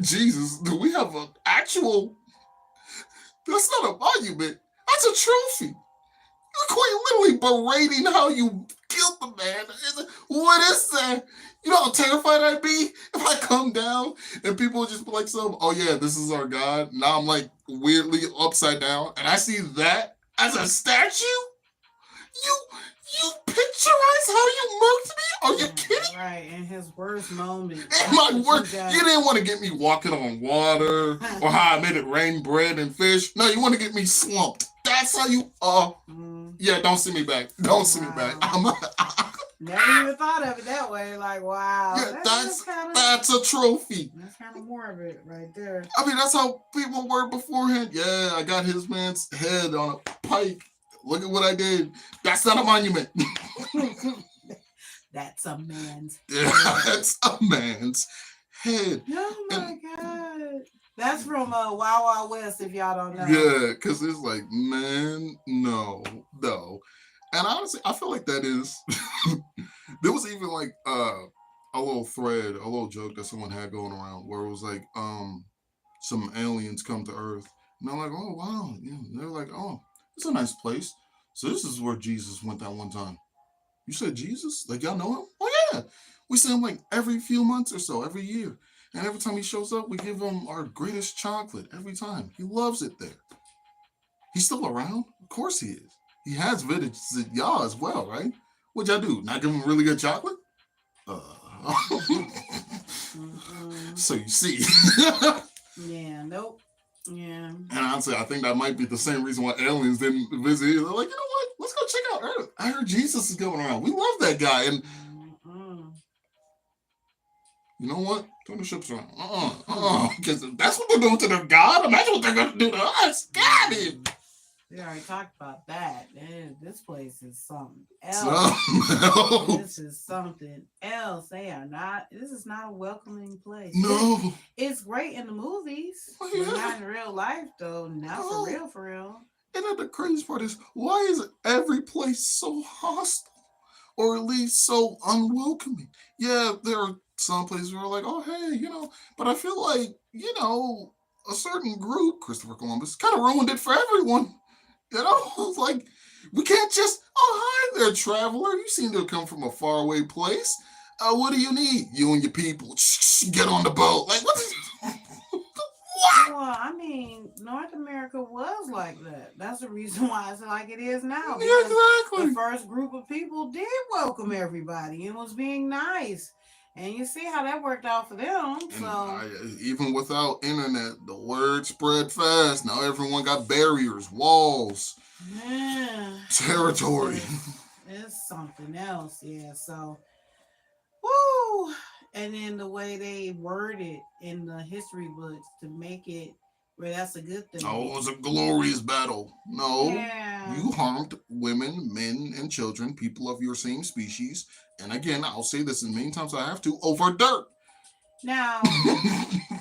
Jesus do we have an actual, that's not a monument, that's a trophy. You're quite literally berating how you killed the man. What is that? You know how terrified I'd be if I come down and people just be like, "Oh yeah, this is our God." Now I'm like weirdly upside down, and I see that as a statue. You, you picturize how you murked me? Are you kidding? Right, in his worst moment. In my work, you didn't want to get me walking on water or how I made it rain bread and fish. No, you want to get me slumped. That's how you. Yeah, don't see me back. Don't see me back. Never even thought of it that way. Like, wow. Yeah, that's a trophy. That's kind of morbid right there. I mean, that's how people were beforehand. Yeah, I got his man's head on a pike. Look at what I did. That's not a monument. That's a man's head. That's a man's head. Oh my God. That's from Wild Wild West, if y'all don't know. Yeah, because it's like, man, no. And honestly, I feel like that is. There was even like a little thread, a little joke that someone had going around where it was like, some aliens come to Earth And I'm like, oh wow. Yeah. And they're like, oh, it's a nice place. So this is where Jesus went that one time. You said Jesus? Like y'all know him? Oh yeah. We see him like every few months or so, every year. And every time he shows up, we give him our greatest chocolate every time. He loves it there. He's still around? Of course he is. He has visited y'all as well, right? What y'all do? Not give him really good chocolate? So you see. Yeah, nope. Yeah. And honestly, I think that might be the same reason why aliens didn't visit. They're like, you know what? Let's go check out Earth. I heard Jesus is going around. We love that guy. And you know what? Turn the ships around. Because that's what they're doing to their God. Imagine what they're going to do to us. God it. We already talked about that. This place is something else. This is something else. This is not a welcoming place. No. It's great in the movies. Oh, yeah. Not in real life, though. Not for real. And then the crazy part is, why is every place so hostile? Or at least so unwelcoming? Yeah, there are some places where like, oh, hey, but I feel like, a certain group, Christopher Columbus, kind of ruined it for everyone. It's like, we can't just, oh, hi there, traveler. You seem to come from a faraway place. What do you need? You and your people. Get on the boat. Like, what? What? Well, I mean, North America was like that. That's the reason why it's like it is now. Yeah, exactly. The first group of people did welcome everybody and was being nice. And you see how that worked out for them. Even without internet, the word spread fast. Now everyone got barriers, walls, territory. It's something else, yeah. So, woo! And then the way they word it in the history books to make it where that's a good thing. Oh, it was a glorious battle. No, you harmed women, men, and children, people of your same species. And again, I'll say this as many times as I have to, over dirt. Now,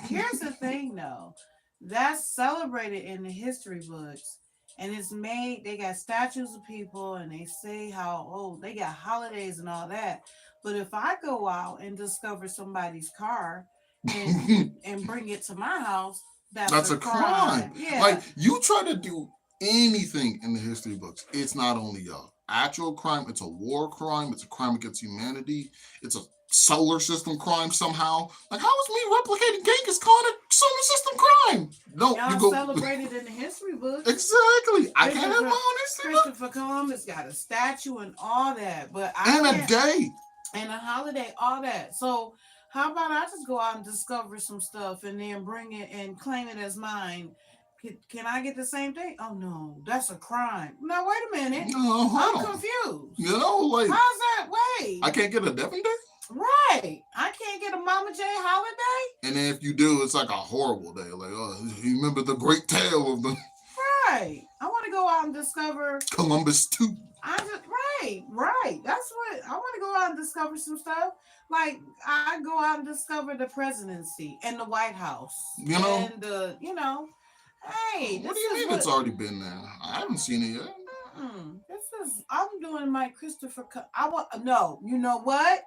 here's the thing, though. That's celebrated in the history books. And it's made, they got statues of people and they say how, they got holidays and all that. But if I go out and discover somebody's car and bring it to my house, that's a crime. Yeah. Like, you try to do anything in the history books, it's not only actual crime, it's a war crime, it's a crime against humanity, it's a solar system crime somehow. Like, how is me replicating Genghis Khan a solar system crime? No, y'all you go celebrated in the history books. Exactly. I can't have my own history book. Christopher Columbus got a statue and all that, but a day and a holiday, all that. So how about I just go out and discover some stuff and then bring it and claim it as mine? Can I get the same thing? Oh no, that's a crime. No, wait a minute. No, I'm confused. Like, how's that? Wait, I can't get a Devon Day? Right. I can't get a Mama J holiday. And then if you do, it's like a horrible day. Like, you remember the great tale of the... Right. I want to go out and discover... Columbus 2. Right. That's what... I want to go out and discover some stuff. Like, I go out and discover the presidency and the White House. And the, hey... What do you mean it's already been there? I haven't seen it yet. I'm doing my Christopher... No, you know what?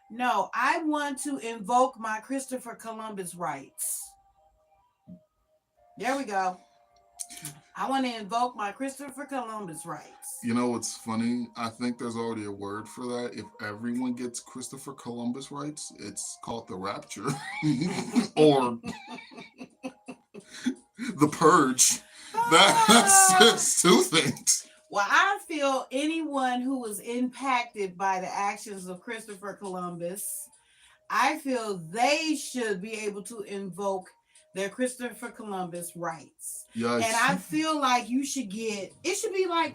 No, I want to invoke my Christopher Columbus rights. There we go. I want to invoke my Christopher Columbus rights. You know what's funny? I think there's already a word for that. If everyone gets Christopher Columbus rights, it's called the Rapture. Or the Purge. That's two things. Well, I feel anyone who was impacted by the actions of Christopher Columbus, I feel they should be able to invoke their Christopher Columbus rights. Yes. And I feel like it should be like,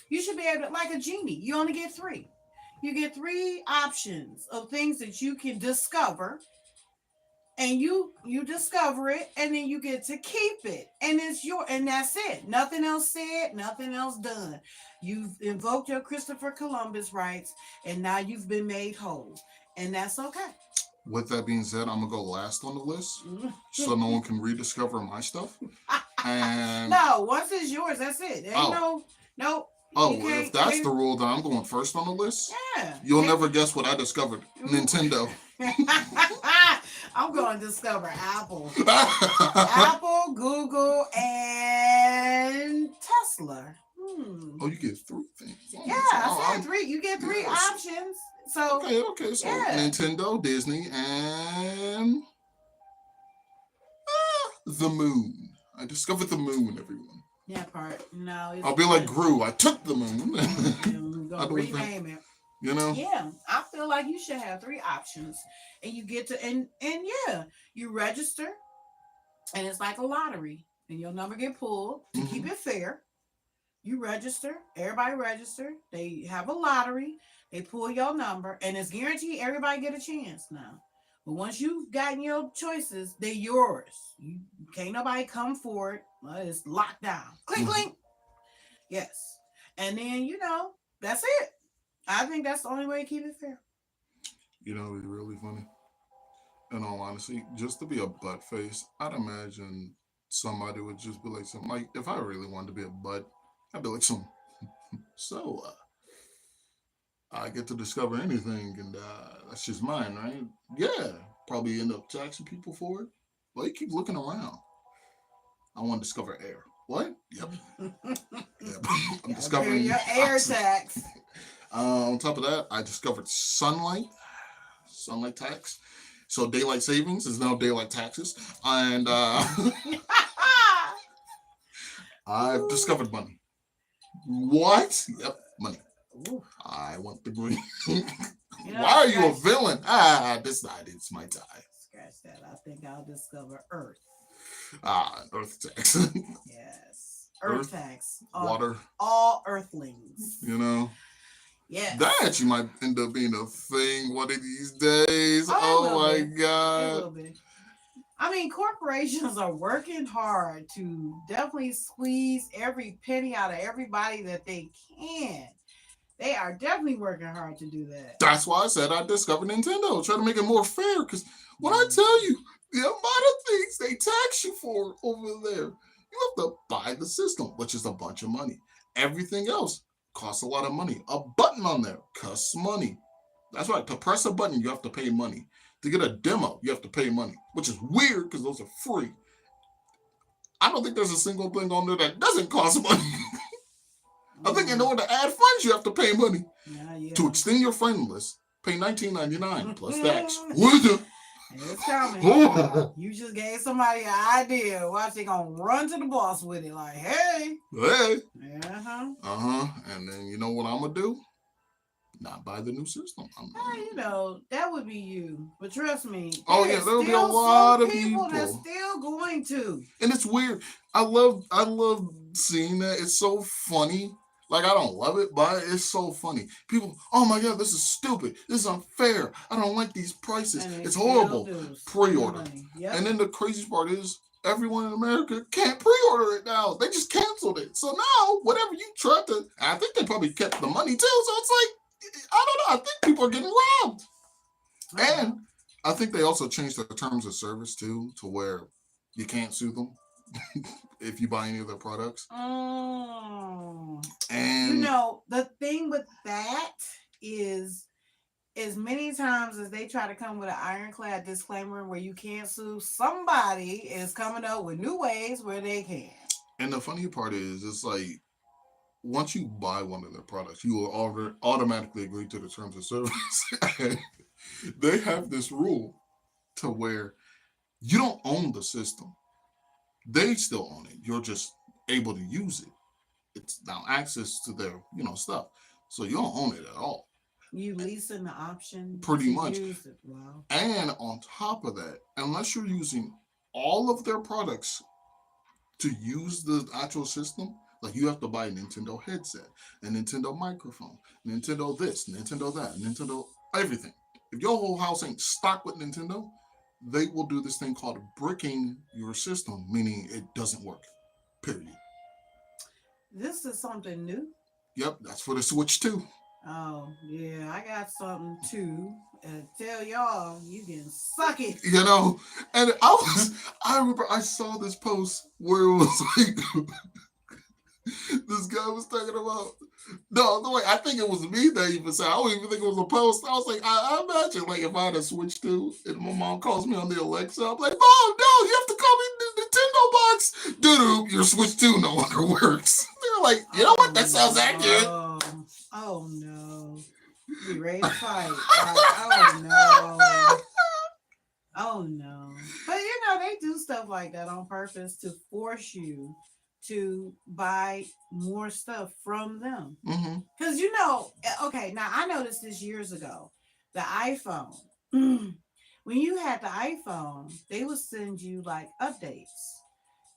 you should be able to, like a genie. You only get 3. You get 3 options of things that you can discover. And you discover it, and then you get to keep it, and and that's it. Nothing else said, nothing else done. You've invoked your Christopher Columbus rights, and now you've been made whole, and that's okay. With that being said, I'm gonna go last on the list, so no one can rediscover my stuff. And no, once it's yours, that's it. There ain't no. If that's the rule, then I'm going first on the list. Yeah. You'll never guess what I discovered. Nintendo. I'm going to discover Apple. Apple, Google, and Tesla. Oh, you get 3 things. Yeah, I said 3. You get 3 yes. options. So Okay. So Nintendo, Disney, and the moon. I discovered the moon, everyone. Yeah, part. No, I'll be like Gru. I took the moon. We're gonna rename it. You know? Yeah, I feel like you should have 3 options, and you get to and yeah, you register, and it's like a lottery, and your number get pulled to keep it fair. You register, everybody register. They have a lottery. They pull your number, and it's guaranteed everybody get a chance now. But once you've gotten your choices, they're yours. You can't nobody come for it. Well, it's locked down. Clink, clink. Yes. And then, that's it. I think that's the only way to keep it fair. You know, it's really funny. In all honesty, just to be a butt face, I'd imagine somebody would just be like something like, if I really wanted to be a butt, I'd be like so I get to discover anything, and that's just mine, right? Yeah, probably end up taxing people for it. Well, you keep looking around. I want to discover air. What? Yep. I'm discovering your air tax. On top of that, I discovered sunlight tax. So daylight savings is now daylight taxes, and I've discovered money. What? Yep, money. Ooh. I want the green. Why are you a villain? It's my tie. Scratch that. I think I'll discover Earth. Earth tax. Yes. Earth tax. Water. All earthlings. Yes. That actually might end up being a thing one of these days. Oh my God. A little bit. I mean, corporations are working hard to definitely squeeze every penny out of everybody that they can. They are definitely working hard to do that. That's why I said I discovered Nintendo. Try to make it more fair. Because when I tell you the amount of things they tax you for over there, you have to buy the system, which is a bunch of money. Everything else costs a lot of money. A button on there costs money. That's right. To press a button, you have to pay money. To get a demo, you have to pay money, which is weird because those are free. I don't think there's a single thing on there that doesn't cost money. I think in order to add friends, you have to pay money. Yeah. To extend your friend list, pay $19.99 plus tax. It's coming. You just gave somebody an idea. Watch, they gonna run to the boss with it. Like, hey. And then you know what I'm gonna do? Not buy the new system. That would be you. But trust me. There'll be a lot of people that's still going to. And it's weird. I love seeing that. It's so funny. Like, I don't love it, but it's so funny. People, oh my God, this is stupid. This is unfair. I don't like these prices. It's horrible. Pre-order. Yep. And then the crazy part is everyone in America can't pre-order it now. They just canceled it. So now, whatever you tried to, I think they probably kept the money too. So it's like, I don't know. I think people are getting robbed. And I think they also changed the terms of service too, to where you can't sue them if you buy any of their products. And the thing with that is, as many times as they try to come with an ironclad disclaimer where you can't sue, somebody is coming up with new ways where they can. And the funny part is, it's like, once you buy one of their products, you will automatically agree to the terms of service. And they have this rule to where you don't own the system. They still own it. You're just able to use it. It's now access to their, stuff. So you don't own it at all. You leasing the option. Pretty much. Use it. Wow. And on top of that, unless you're using all of their products to use the actual system, like you have to buy a Nintendo headset, a Nintendo microphone, Nintendo this, Nintendo that, Nintendo everything. If your whole house ain't stocked with Nintendo, they will do this thing called bricking your system, meaning it doesn't work. Period. This is something new. Yep, that's for the Switch too. Oh, yeah, I got something too. And tell y'all, you can suck it. And I remember I saw this post where it was like, This guy was talking about. No, the way I think it was me that even said. I don't even think it was a post. I was like, I imagine like if I had a switch to, and my mom calls me on the Alexa, I'm like, Mom, no, you have to call me the Nintendo box. Doo your switch 2 no longer works. They're like, you know what? Oh That sounds accurate. no. Oh no. Be ready to fight. Like, oh no. Oh no. But they do stuff like that on purpose to force you to buy more stuff from them. Mm-hmm. Because okay, now I noticed this years ago. The iPhone. When you had the iPhone, they would send you like updates.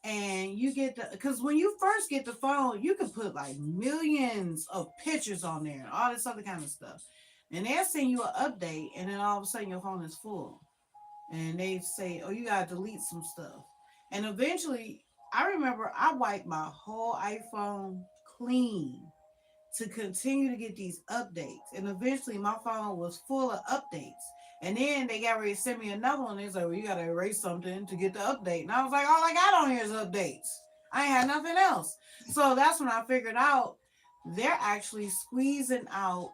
And you get because when you first get the phone, you can put like millions of pictures on there and all this other kind of stuff. And they'll send you an update, and then all of a sudden your phone is full and they say, "Oh, you gotta delete some stuff." And eventually, I remember I wiped my whole iPhone clean to continue to get these updates. And eventually, my phone was full of updates. And then they got ready to send me another one. They was like, "Well, you gotta erase something to get the update." And I was like, "All I got on here is updates. I ain't had nothing else." So that's when I figured out they're actually squeezing out,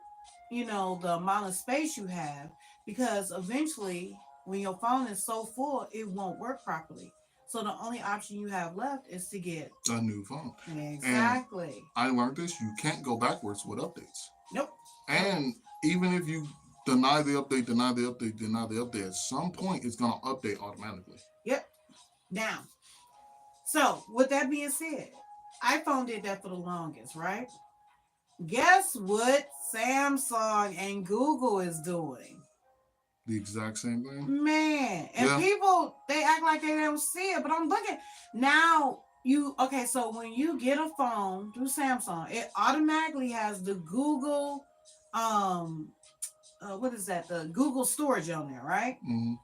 the amount of space you have, because eventually when your phone is so full, it won't work properly. So the only option you have left is to get A new phone. And exactly. I learned this: you can't go backwards with updates. Nope. Nope. And even if you deny the update, deny the update, deny the update, at some point it's gonna update automatically. Yep. Now, so with that being said, iPhone did that for the longest, right? Guess what Samsung and Google is doing? The exact same thing. Man, and Yeah. people they act like they don't see it, but I'm looking now. Okay? So when you get a phone through Samsung, it automatically has the Google, um, what is that? The Google storage on there, right? Mm-hmm.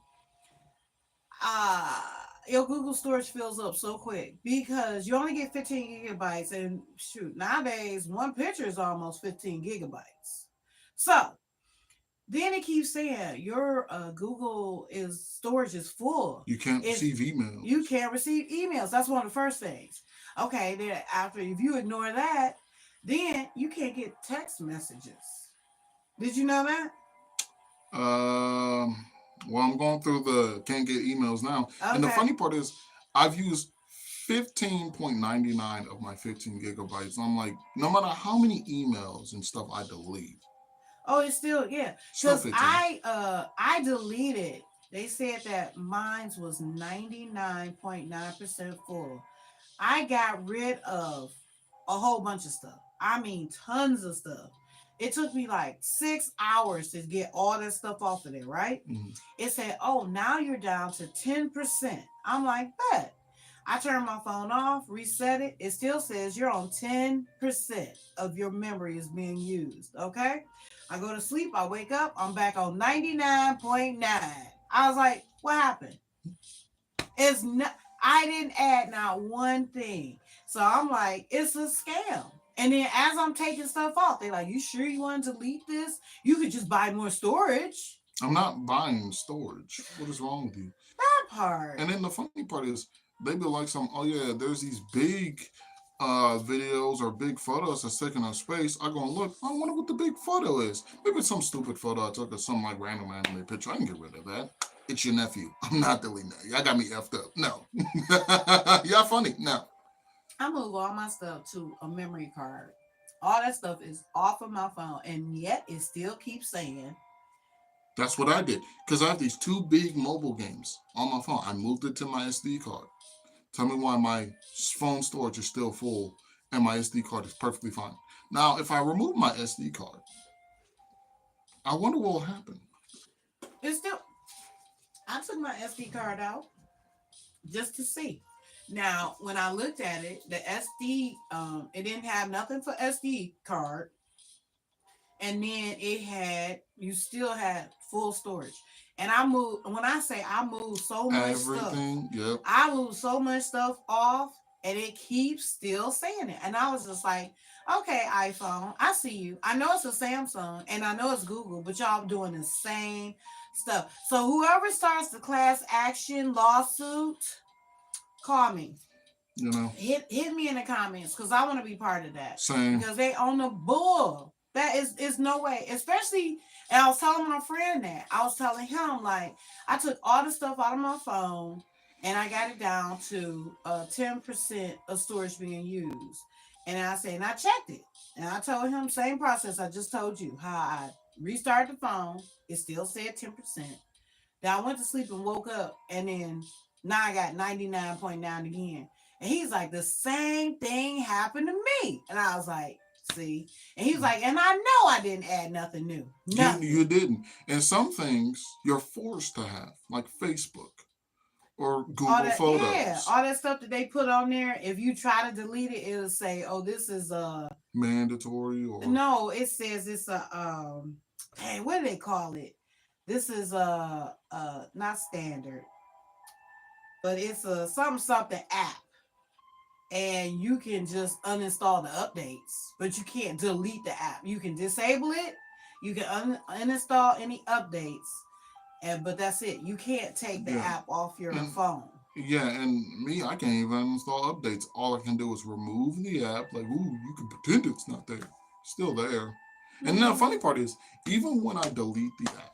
Your Google storage fills up so quick because you only get 15 gigabytes, and shoot, nowadays one picture is almost 15 gigabytes. So then it keeps saying your Google is storage is full. You can't If receive emails. you can't receive emails, that's one of the first things. Okay, then after if you ignore that, then you can't get text messages. Did you know that? Um. Well, I'm going through the can't get emails now, and the Okay. funny part is, I've used 15.99 of my 15 gigabytes. I'm like, no matter how many emails and stuff I delete, Oh, it's still yeah. still Cause 15. I deleted. They said that mine's was 99.9% full. I got rid of a whole bunch of stuff. I mean, tons of stuff. It took me like 6 hours to get all that stuff off of there, right? Mm-hmm. It said, "Oh, now you're down to 10%." I'm like, "Bet." I turned my phone off, reset it. It still says you're on 10% of your memory is being used. Okay. I go to sleep, I wake up, I'm back on 99.9. I was like, "What happened?" It's not. I didn't add not one thing. So I'm like, it's a scam. And then as I'm taking stuff off, they're like, "You sure you want to delete this? You could just buy more storage." I'm not buying storage. What is wrong with you? That part. And then the funny part is, they be like some, oh yeah, there's these big videos or big photos that's taking up space. I go and look. I wonder what the big photo is. Maybe it's some stupid photo I took of some like random anime picture. I can get rid of that. It's your nephew. I'm not deleting that. Y'all got me effed up. No. Y'all funny. No. I move all my stuff to a memory card. All that stuff is off of my phone, and yet it still keeps saying, That's what I did. Because I have these two big mobile games on my phone. I moved it to my SD card. Tell me why my phone storage is still full and my SD card is perfectly fine. Now, if I remove my SD card, I wonder what will happen. it's still. I took my SD card out just to see. Now, when I looked at it, the SD, it didn't have nothing for SD card, and then you still had full storage. And I moved. When I say I moved so much stuff, Everything, yep. I moved so much stuff off, and it keeps still saying it. And I was just like, "Okay, iPhone, I see you. I know it's a Samsung, and I know it's Google, but y'all doing the same stuff." So whoever starts the class action lawsuit, call me. You know, Hit me in the comments because I want to be part of that same. because they own the bull. That is no way, especially. And I was telling my friend that I was telling him like I took all the stuff out of my phone and I got it down to 10% of storage being used. And I said, and I checked it, and I told him same process I just told you how I restarted the phone. It still said 10%. Then I went to sleep and woke up, and then now I got 99.9 again. And he's like, the same thing happened to me. And I was like, see? And he was like, and I know I didn't add nothing new. You Nothing. didn't. And some things you're forced to have, like Facebook or All Google that, yeah, Photos. all that stuff that they put on there, if you try to delete it, it'll say, oh, this is Mandatory or no, it says it's a hey, what do they call it? This is not standard, but it's a something app, and you can just uninstall the updates, but you can't delete the app. You can disable it, you can uninstall any updates, and but that's it. You can't take the yeah. app off your And phone. yeah, and me, I can't even install updates. All I can do is remove the app. Like, ooh, you can pretend it's not there. Still there. And then the Mm-hmm. funny part is, even when I delete the app,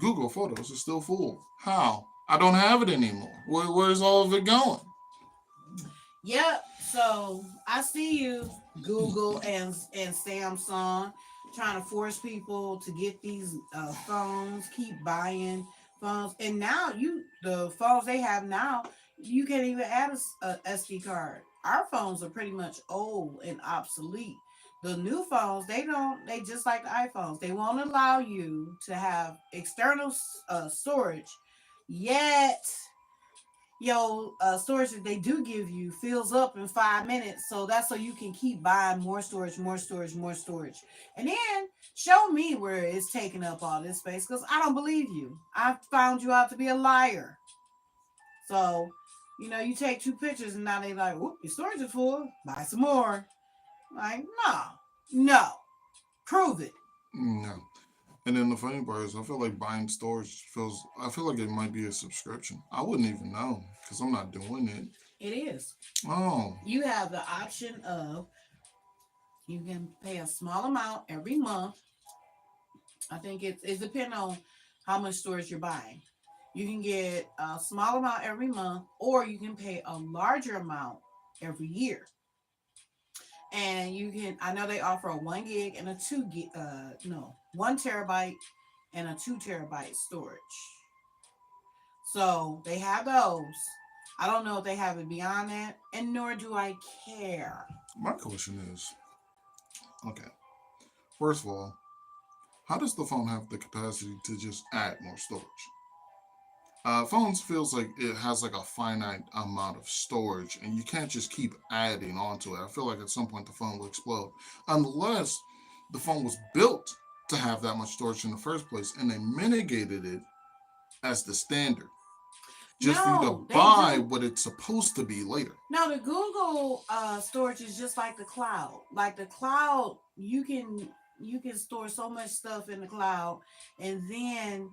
Google Photos is still full. How? I don't have it anymore. Where's all of it going? Yep. So I see you, Google and Samsung, trying to force people to get these phones, keep buying phones, and now the phones they have now, you can't even add a SD card. Our phones are pretty much old and obsolete. The new phones, they don't. They just like the iPhones. They won't allow you to have external storage. Yet your storage that they do give you fills up in 5 minutes. So that's so you can keep buying more storage, more storage, more storage. And then show me where it's taking up all this space because I don't believe you. I found you out to be a liar. So, you take two pictures and now they like, whoop, your storage is full. Buy some more. Like, no, no, prove it. No. And then the funny part is, I feel like buying storage feels. I feel like it might be a subscription. I wouldn't even know because I'm not doing it. It is. Oh, You have the option of you can pay a small amount every month. I think it depends on how much storage you're buying. You can get a small amount every month, or you can pay a larger amount every year. And you can, I know they offer a 1 gig and a 2 gig, no, 1 terabyte and a 2 terabyte storage. So they have those. I don't know if they have it beyond that, and nor do I care. my question is, okay. First of all, how does the phone have the capacity to just add more storage? Phones feels like it has like a finite amount of storage, and you can't just keep adding onto it. I feel like at some point the phone will explode, unless the phone was built to have that much storage in the first place, and they mitigated it as the standard, just for you to No, they buy do. what it's supposed to be later. No, the Google storage is just like the cloud. Like the cloud, you can store so much stuff in the cloud, and then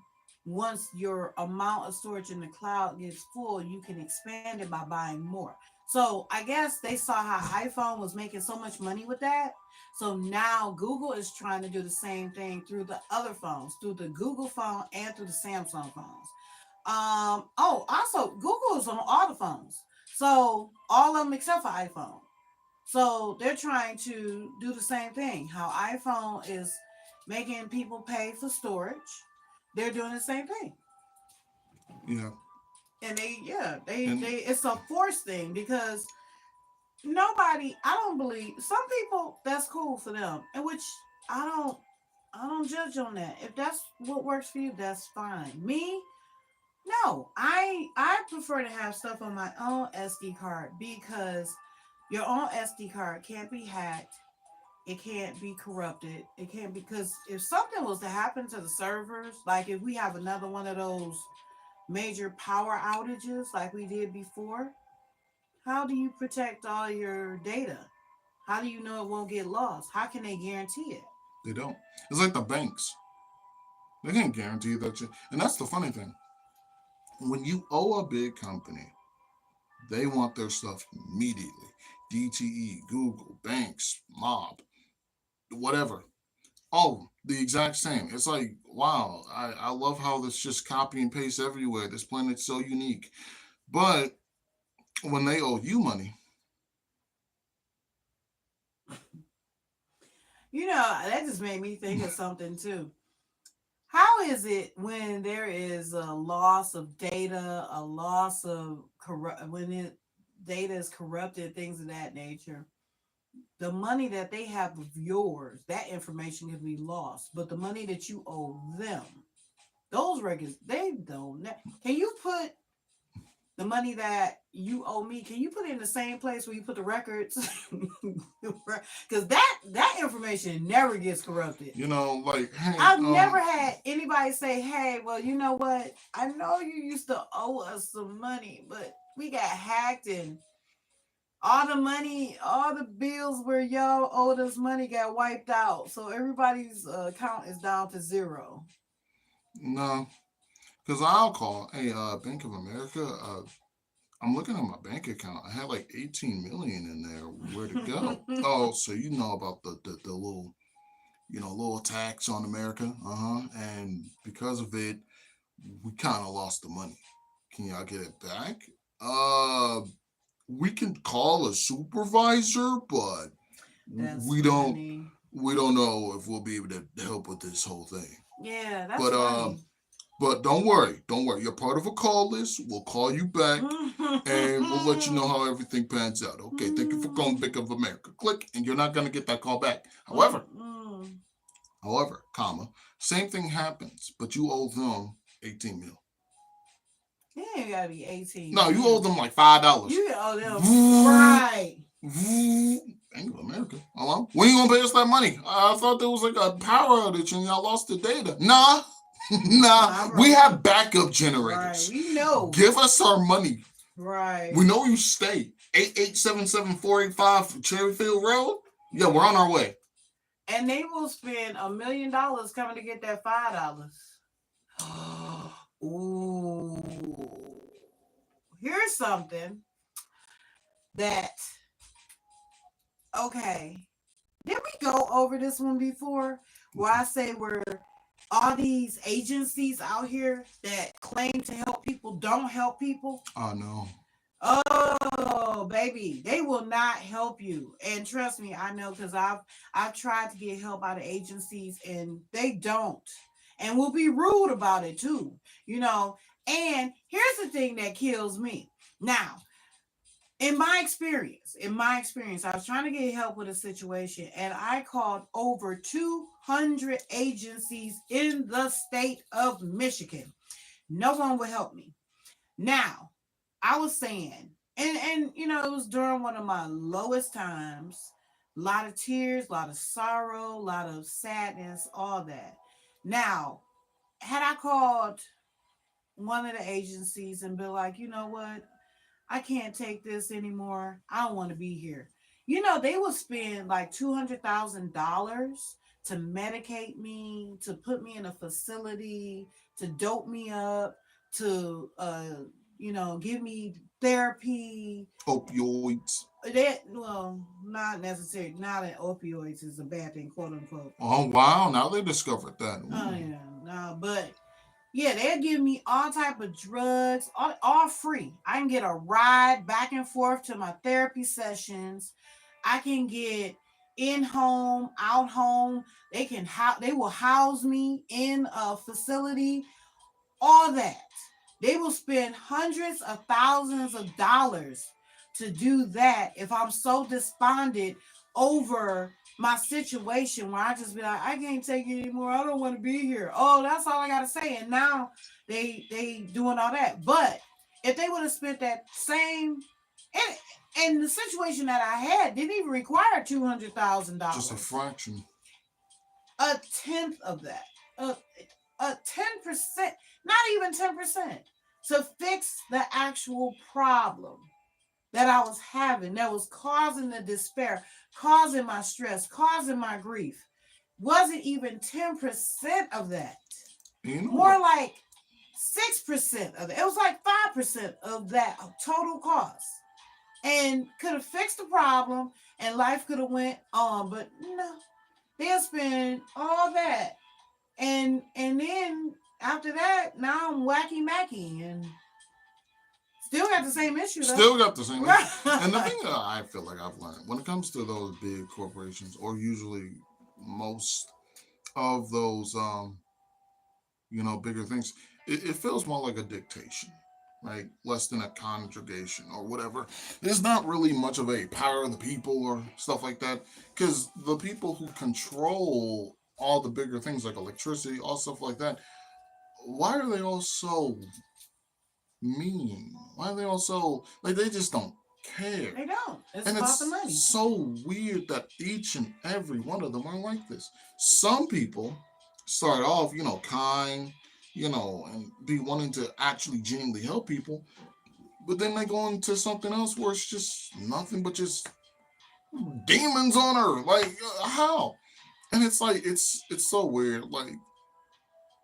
once your amount of storage in the cloud gets full, you can expand it by buying more. So I guess they saw how iPhone was making so much money with that. So now Google is trying to do the same thing through the other phones, through the Google phone and through the Samsung phones. Oh, also Google is on all the phones. So all of them except for iPhone. So they're trying to do the same thing. How iPhone is making people pay for storage, they're doing the same thing. Yeah, And they and it's a force thing because nobody, I don't believe some people that's cool for them. And which I don't I don't judge on that. If that's what works for you, that's fine. Me, no, I prefer to have stuff on my own SD card because your own SD card can't be hacked. It can't be corrupted. It can't because if something was to happen to the servers, like if we have another one of those major power outages like we did before, how do you protect all your data? How do you know it won't get lost? How can they guarantee it? they don't. It's like the banks. They can't guarantee that you. And that's the funny thing. When you owe a big company They want their stuff immediately. DTE, Google, banks, mob, whatever. Oh, the exact same. It's like, wow, I love how this just copy and paste everywhere. This planet's so unique. But when they owe you money, That just made me think of something too. How is it when there is a loss of data, a loss of data is corrupted, things of that nature? The money that they have of yours, that information can be lost, but the money that you owe them, those records, they don't. Can you put the money that you owe me? Can you put it in the same place where you put the records? Because that information never gets corrupted. like, hey, I've never had anybody say, "Hey, well, you know what? I know you used to owe us some money, but we got hacked and all the money, all the bills where y'all owed us money got wiped out. So everybody's account is down to zero." no, because I'll call, hey, Bank of America, I'm looking at my bank account. I had like 18 million in there. Where'd it go? Oh, so you know about the little, little tax on America. And because of it, we kind of lost the money. Can y'all get it back? Uh, we can call a supervisor, but That's we don't funny. we don't know if we'll be able to help with this whole thing. Yeah, that's But funny. don't worry, don't worry. You're part of a call list. We'll call you back and we'll let you know how everything pans out. Okay, thank you for calling Bank of America. Click, and you're not gonna get that call back. However, comma, same thing happens, but you owe them 18 mil. Yeah, you gotta be 18. No, you owe them like $5. You owe them right. Bank of America. Hello? When you gonna pay us that money? I thought there was like a power outage and y'all lost the data. Nah. Nah. We have backup generators. Right. We know. Give us our money. Right. We know you stay. 8877-485 Cherryfield Road. Yeah, we're on our way. And they will spend $1 million coming to get that $5. Ooh. Here's something that, okay. Did we go over this one before? Where I say where all these agencies out here that claim to help people don't help people? Oh, no. Oh, baby, they will not help you. And trust me, I know, because I've tried to get help out of agencies and they don't. And will be rude about it too. And here's the thing that kills me. Now, in my experience, I was trying to get help with a situation and I called over 200 agencies in the state of Michigan. No one would help me. Now, I was saying, and it was during one of my lowest times, a lot of tears, a lot of sorrow, a lot of sadness, all that. Now, had I called one of the agencies and been like, you know what, I can't take this anymore. I don't want to be here. They will spend like $200,000 to medicate me, to put me in a facility, to dope me up, to give me therapy. Opioids. Not necessarily. Not that opioids is a bad thing, quote unquote. Oh wow! Now they discovered that. Ooh. Oh yeah, no, but yeah, they'll give me all type of drugs, all free. I can get a ride back and forth to my therapy sessions. I can get in home, out home. They will house me in a facility. All that. They will spend hundreds of thousands of dollars to do that if I'm so despondent over my situation where I just be like, I can't take it anymore. I don't want to be here. Oh, that's all I gotta say. And now they doing all that. But if they would have spent that same and the situation that I had didn't even require $200,000. Just a fraction. A tenth of that. A 10%, not even 10%, to fix the actual problem that I was having, that was causing the despair, causing my stress, causing my grief. Wasn't even 10% of that. More like 6% of it. It was like 5% of that total cost, and could have fixed the problem, and life could have went on. But no, they'll spend all that, and then after that, now I'm wacky macky and still got the same issue though. Still got the same issue. And the thing Right. that I feel like I've learned when it comes to those big corporations, or usually most of those, bigger things, it feels more like a dictation, like less than a conjugation or whatever. There's not really much of a power of the people or stuff like that, because the people who control all the bigger things like electricity, all stuff like that, why are they all so mean? Why are they all so like they just don't care? They don't. It's And about the it's money. so weird that each and every one of them are like this. Some people start off, kind, and be wanting to actually genuinely help people, but then they go into something else where it's just nothing but just demons on earth. Like how? And it's like it's so weird. Like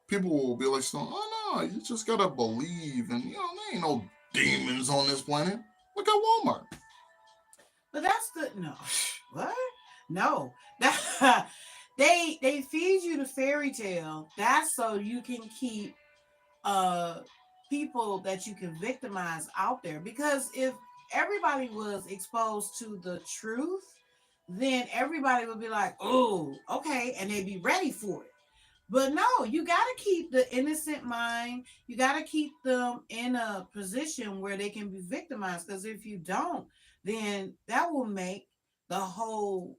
people will be like, "Oh no, you just gotta believe," and there ain't no demons on this planet. Look at Walmart. But that's the no. What? No. That they feed you the fairy tale. That's so you can keep uh people that you can victimize out there. Because if everybody was exposed to the truth, then everybody would be like, oh, okay, and they'd be ready for it. But no, you got to keep the innocent mind. You got to keep them in a position where they can be victimized. Because if you don't, then that will make the whole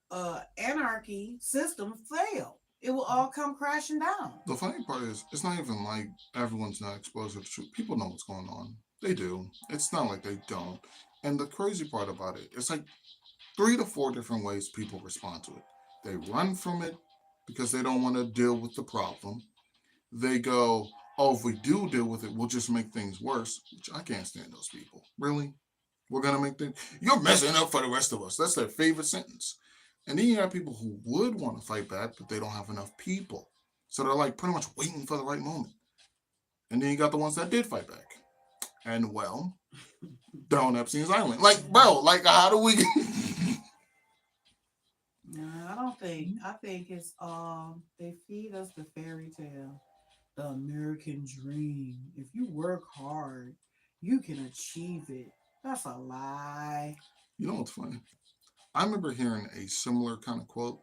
anarchy system fail. It will all come crashing down. The funny part is, it's not even like everyone's not exposed to the truth. People know what's going on. They do. It's not like they don't. And the crazy part about it, it's like 3 to 4 different ways people respond to it. They run from it because they don't want to deal with the problem. They go, oh, if we do deal with it, we'll just make things worse, which I can't stand those people. Really? We're going to make things, you're messing up for the rest of us. That's their favorite sentence. And then you have people who would want to fight back, but they don't have enough people. So they're like pretty much waiting for the right moment. And then you got the ones that did fight back. And well, they're on Epstein's Island. Like, bro, like, how do we. No, I don't think. I think it's they feed us the fairy tale, the American dream. If you work hard, you can achieve it. That's a lie. You know what's funny? I remember hearing a similar kind of quote.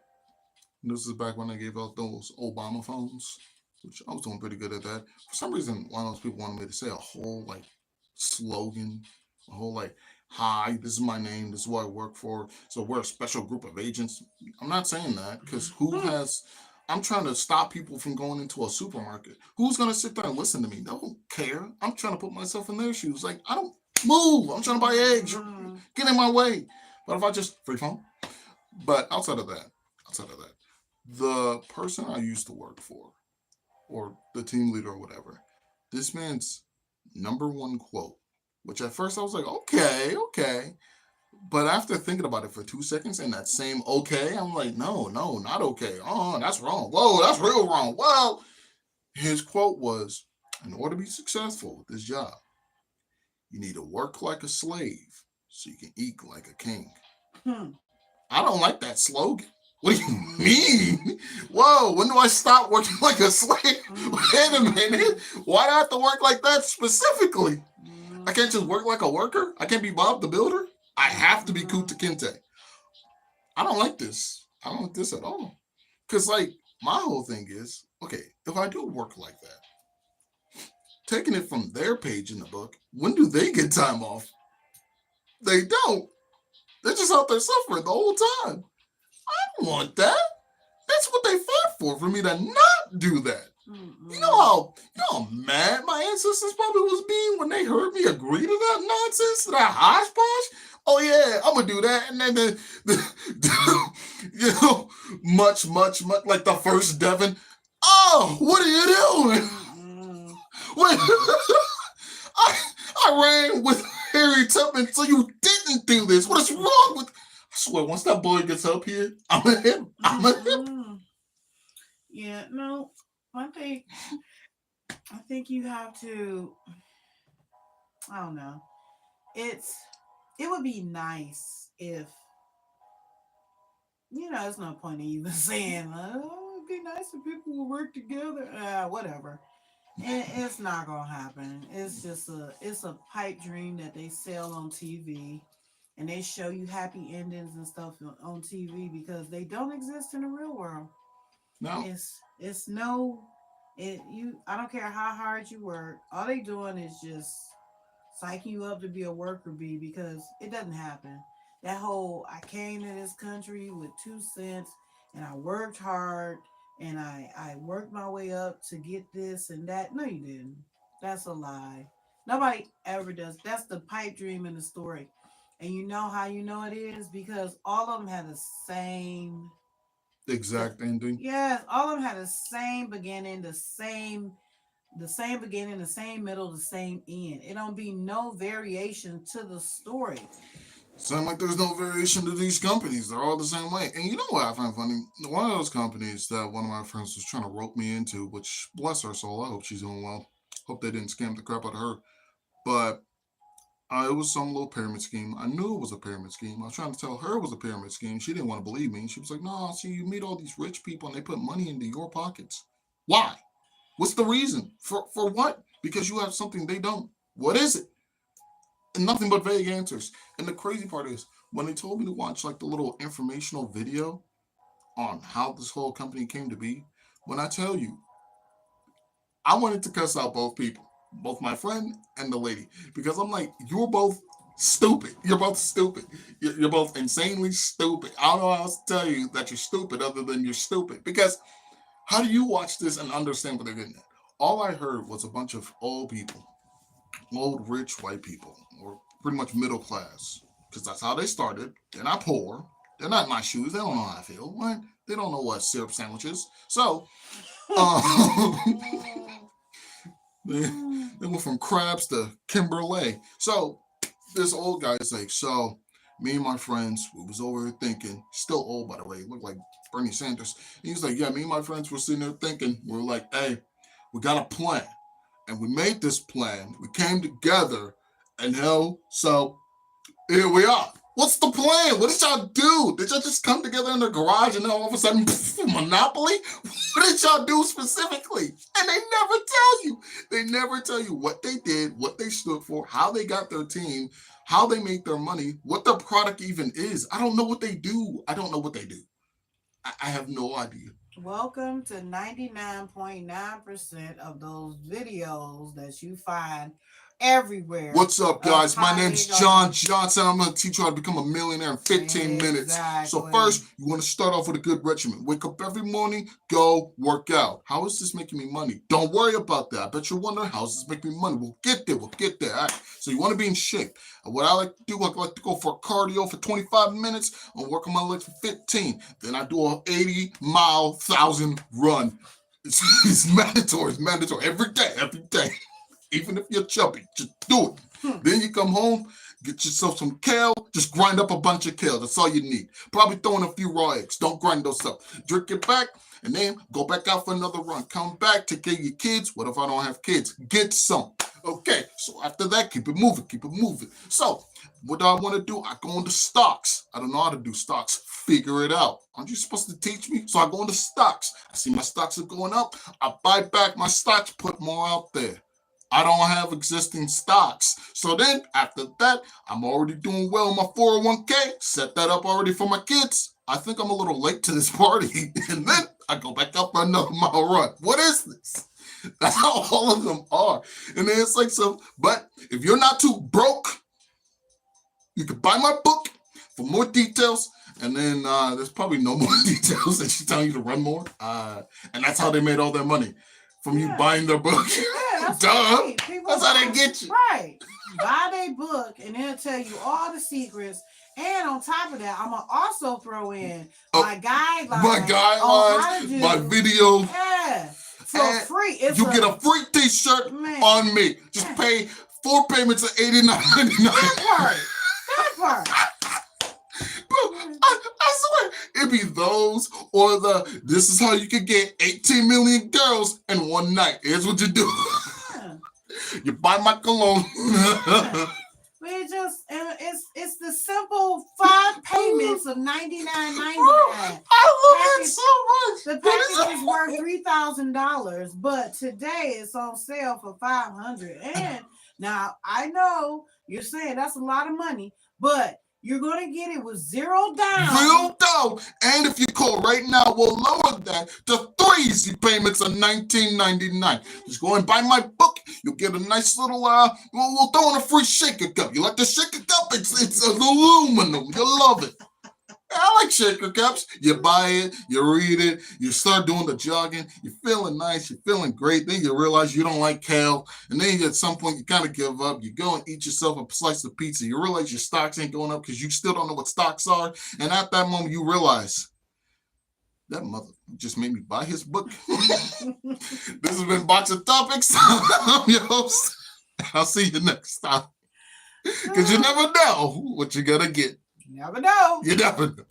This is back when they gave out those Obama phones, which I was doing pretty good at that. For some reason, one of those people wanted me to say a whole like slogan, a whole like, "Hi, this is my name. This is what I work for. So we're a special group of agents." I'm not saying that because who has? I'm trying to stop people from going into a supermarket. Who's gonna sit there and listen to me? They don't care. I'm trying to put myself in their shoes. Like I don't move. I'm trying to buy eggs. Get in my way. But if I just free phone. But outside of that, the person I used to work for, or the team leader or whatever, this man's number one quote, which at first I was like, okay, okay. But after thinking about it for 2 seconds and that same okay, I'm like, no, no, not okay. Oh, that's wrong. Whoa, that's real wrong. Well, his quote was, in order to be successful with this job, you need to work like a slave so you can eat like a king. Hmm. I don't like that slogan. What do you mean? Whoa, when do I stop working like a slave? Wait a minute. Why do I have to work like that specifically? I can't just work like a worker? I can't be Bob the Builder? I have to be Kunta Kinte. I don't like this. I don't like this at all. Because, like, my whole thing is, okay, if I do work like that, taking it from their page in the book, when do they get time off? They don't. They're just out there suffering the whole time. I don't want that. That's what they fought for me to not do that. You know how mad my ancestors probably was being when they heard me agree to that nonsense, to that hodgepodge. Oh yeah, I'm gonna do that, and then much like the first Devon. Oh, what are you doing? Wait, I ran with Harry Tubman, so you didn't do this. What is wrong with? I swear, once that boy gets up here, I'm gonna hit him. I'm gonna hit him. Yeah, no. One thing I think you have to. I don't know. It's it would be nice if there's no point in even saying, oh, it'd be nice if people would work together. Whatever. It's not gonna happen. It's a pipe dream that they sell on TV, and they show you happy endings and stuff on TV because they don't exist in the real world. Now, It's no it you I don't care how hard you work. All they doing is just psyching you up to be a worker bee because it doesn't happen. That whole I came to this country with 2 cents and I worked hard and I worked my way up to get this and that. No, you didn't. That's a lie. Nobody ever does. That's the pipe dream in the story. And you know how you know it is because all of them had the same. The, exact ending. yes, all of them had the same beginning, the same beginning, the same middle, the same end. It don't be no variation to the story. Sound like there's no variation to these companies. They're all the same way. And you know what I find funny? One of those companies that one of my friends was trying to rope me into, which bless her soul, I hope she's doing well. Hope they didn't scam the crap out of her. But it was some little pyramid scheme. I knew it was a pyramid scheme. I was trying to tell her it was a pyramid scheme. She didn't want to believe me. She was like, "No, see, you meet all these rich people and they put money into your pockets. Why? What's the reason? For what? Because you have something they don't. What is it?" And nothing but vague answers. And the crazy part is, when they told me to watch like the little informational video on how this whole company came to be, when I tell you, I wanted to cuss out both people, both my friend and the lady, because I'm like, you're both stupid. You're both stupid. You're both insanely stupid. I don't know how else to tell you that you're stupid other than you're stupid. Because how do you watch this and understand what they're getting at? All I heard was a bunch of old people, old rich white people, or pretty much middle class, because that's how they started. They're not poor. They're not in my shoes. They don't know how I feel. What? They don't know what syrup sandwiches. So, um, they, they went from crabs to Kimberley. So this old guy's like, so me and my friends, we was over here thinking, still old by the way, looked like Bernie Sanders. And he's like, yeah, me and my friends were sitting there thinking, we are like, hey, we got a plan. And we made this plan. We came together, and hell, so here we are. What's the plan? What did y'all do? Did y'all just come together in the garage and then all of a sudden, Monopoly? What did y'all do specifically? And they never tell you. They never tell you what they did, what they stood for, how they got their team, how they make their money, what their product even is. I don't know what they do. I don't know what they do. I have no idea. Welcome to 99.9% of those videos that you find everywhere What's up, of guys? My how they name's go. John Johnson. I'm going to teach you how to become a millionaire in 15 minutes. So Exactly. first, you want to start off with a good regimen. Wake up every morning, go work out. How is this making me money? Don't worry about that. I bet you're wondering, how is this making me money? We'll get there. We'll get there. All right. So you want to be in shape. And what I like to do, I like to go for cardio for 25 minutes and work on my legs for 15. Then I do a 80-mile, 1,000 run. It's mandatory. It's mandatory. Every day. Every day. Even if you're chubby, just do it. Hmm. Then you come home, get yourself some kale, just grind up a bunch of kale. That's all you need. Probably throw in a few raw eggs. Don't grind those up. Drink it back, and then go back out for another run. Come back, take care of your kids. What if I don't have kids? Get some. Okay, so after that, keep it moving, keep it moving. So, what do I want to do? I go into stocks. I don't know how to do stocks. Figure it out. Aren't you supposed to teach me? So I go into stocks. I see my stocks are going up. I buy back my stocks, put more out there. I don't have existing stocks. So then after that, I'm already doing well in my 401k. Set that up already for my kids. I think I'm a little late to this party. And then I go back up for another mile run. What is this? That's how all of them are. And then it's like, so, but if you're not too broke, you can buy my book for more details. And then there's probably no more details that she's telling you to run more. And that's how they made all their money. From you Yeah. buying their book. Yeah, that's Duh. right. People That's how they buy- get you. Right. Buy their book and they'll tell you all the secrets. And on top of that, I'm gonna also throw in my guidelines. My on how to guidelines, do- my video. Yeah. For And free. It's You get a free t-shirt man. on me. Just pay 4 payments of $89.99. That part. Bro, I swear, it'd be those or this is how you can get 18 million girls in one night. Here's what you do. You buy my cologne. It's the simple 5 payments of $99.99. I love it so much. The package is worth $3,000, but today it's on sale for $500. And now I know you're saying that's a lot of money, but you're gonna get it with $0 down. $0. And if you call right now, we'll lower that to 3 easy payments of $19.99. Just go and buy my book. You'll get a nice little we'll throw in a free shaker cup. You like the shaker cup? It's aluminum. You'll love it. I like shaker cups. You buy it, you read it, you start doing the jogging, you're feeling nice, you're feeling great. Then you realize you don't like kale. And then at some point, you kind of give up. You go and eat yourself a slice of pizza. You realize your stocks ain't going up because you still don't know what stocks are. And at that moment, you realize that mother just made me buy his book. This has been Box of Topics. I'm your host. I'll see you next time. Because you never know what you're going to get. You never know. You never know.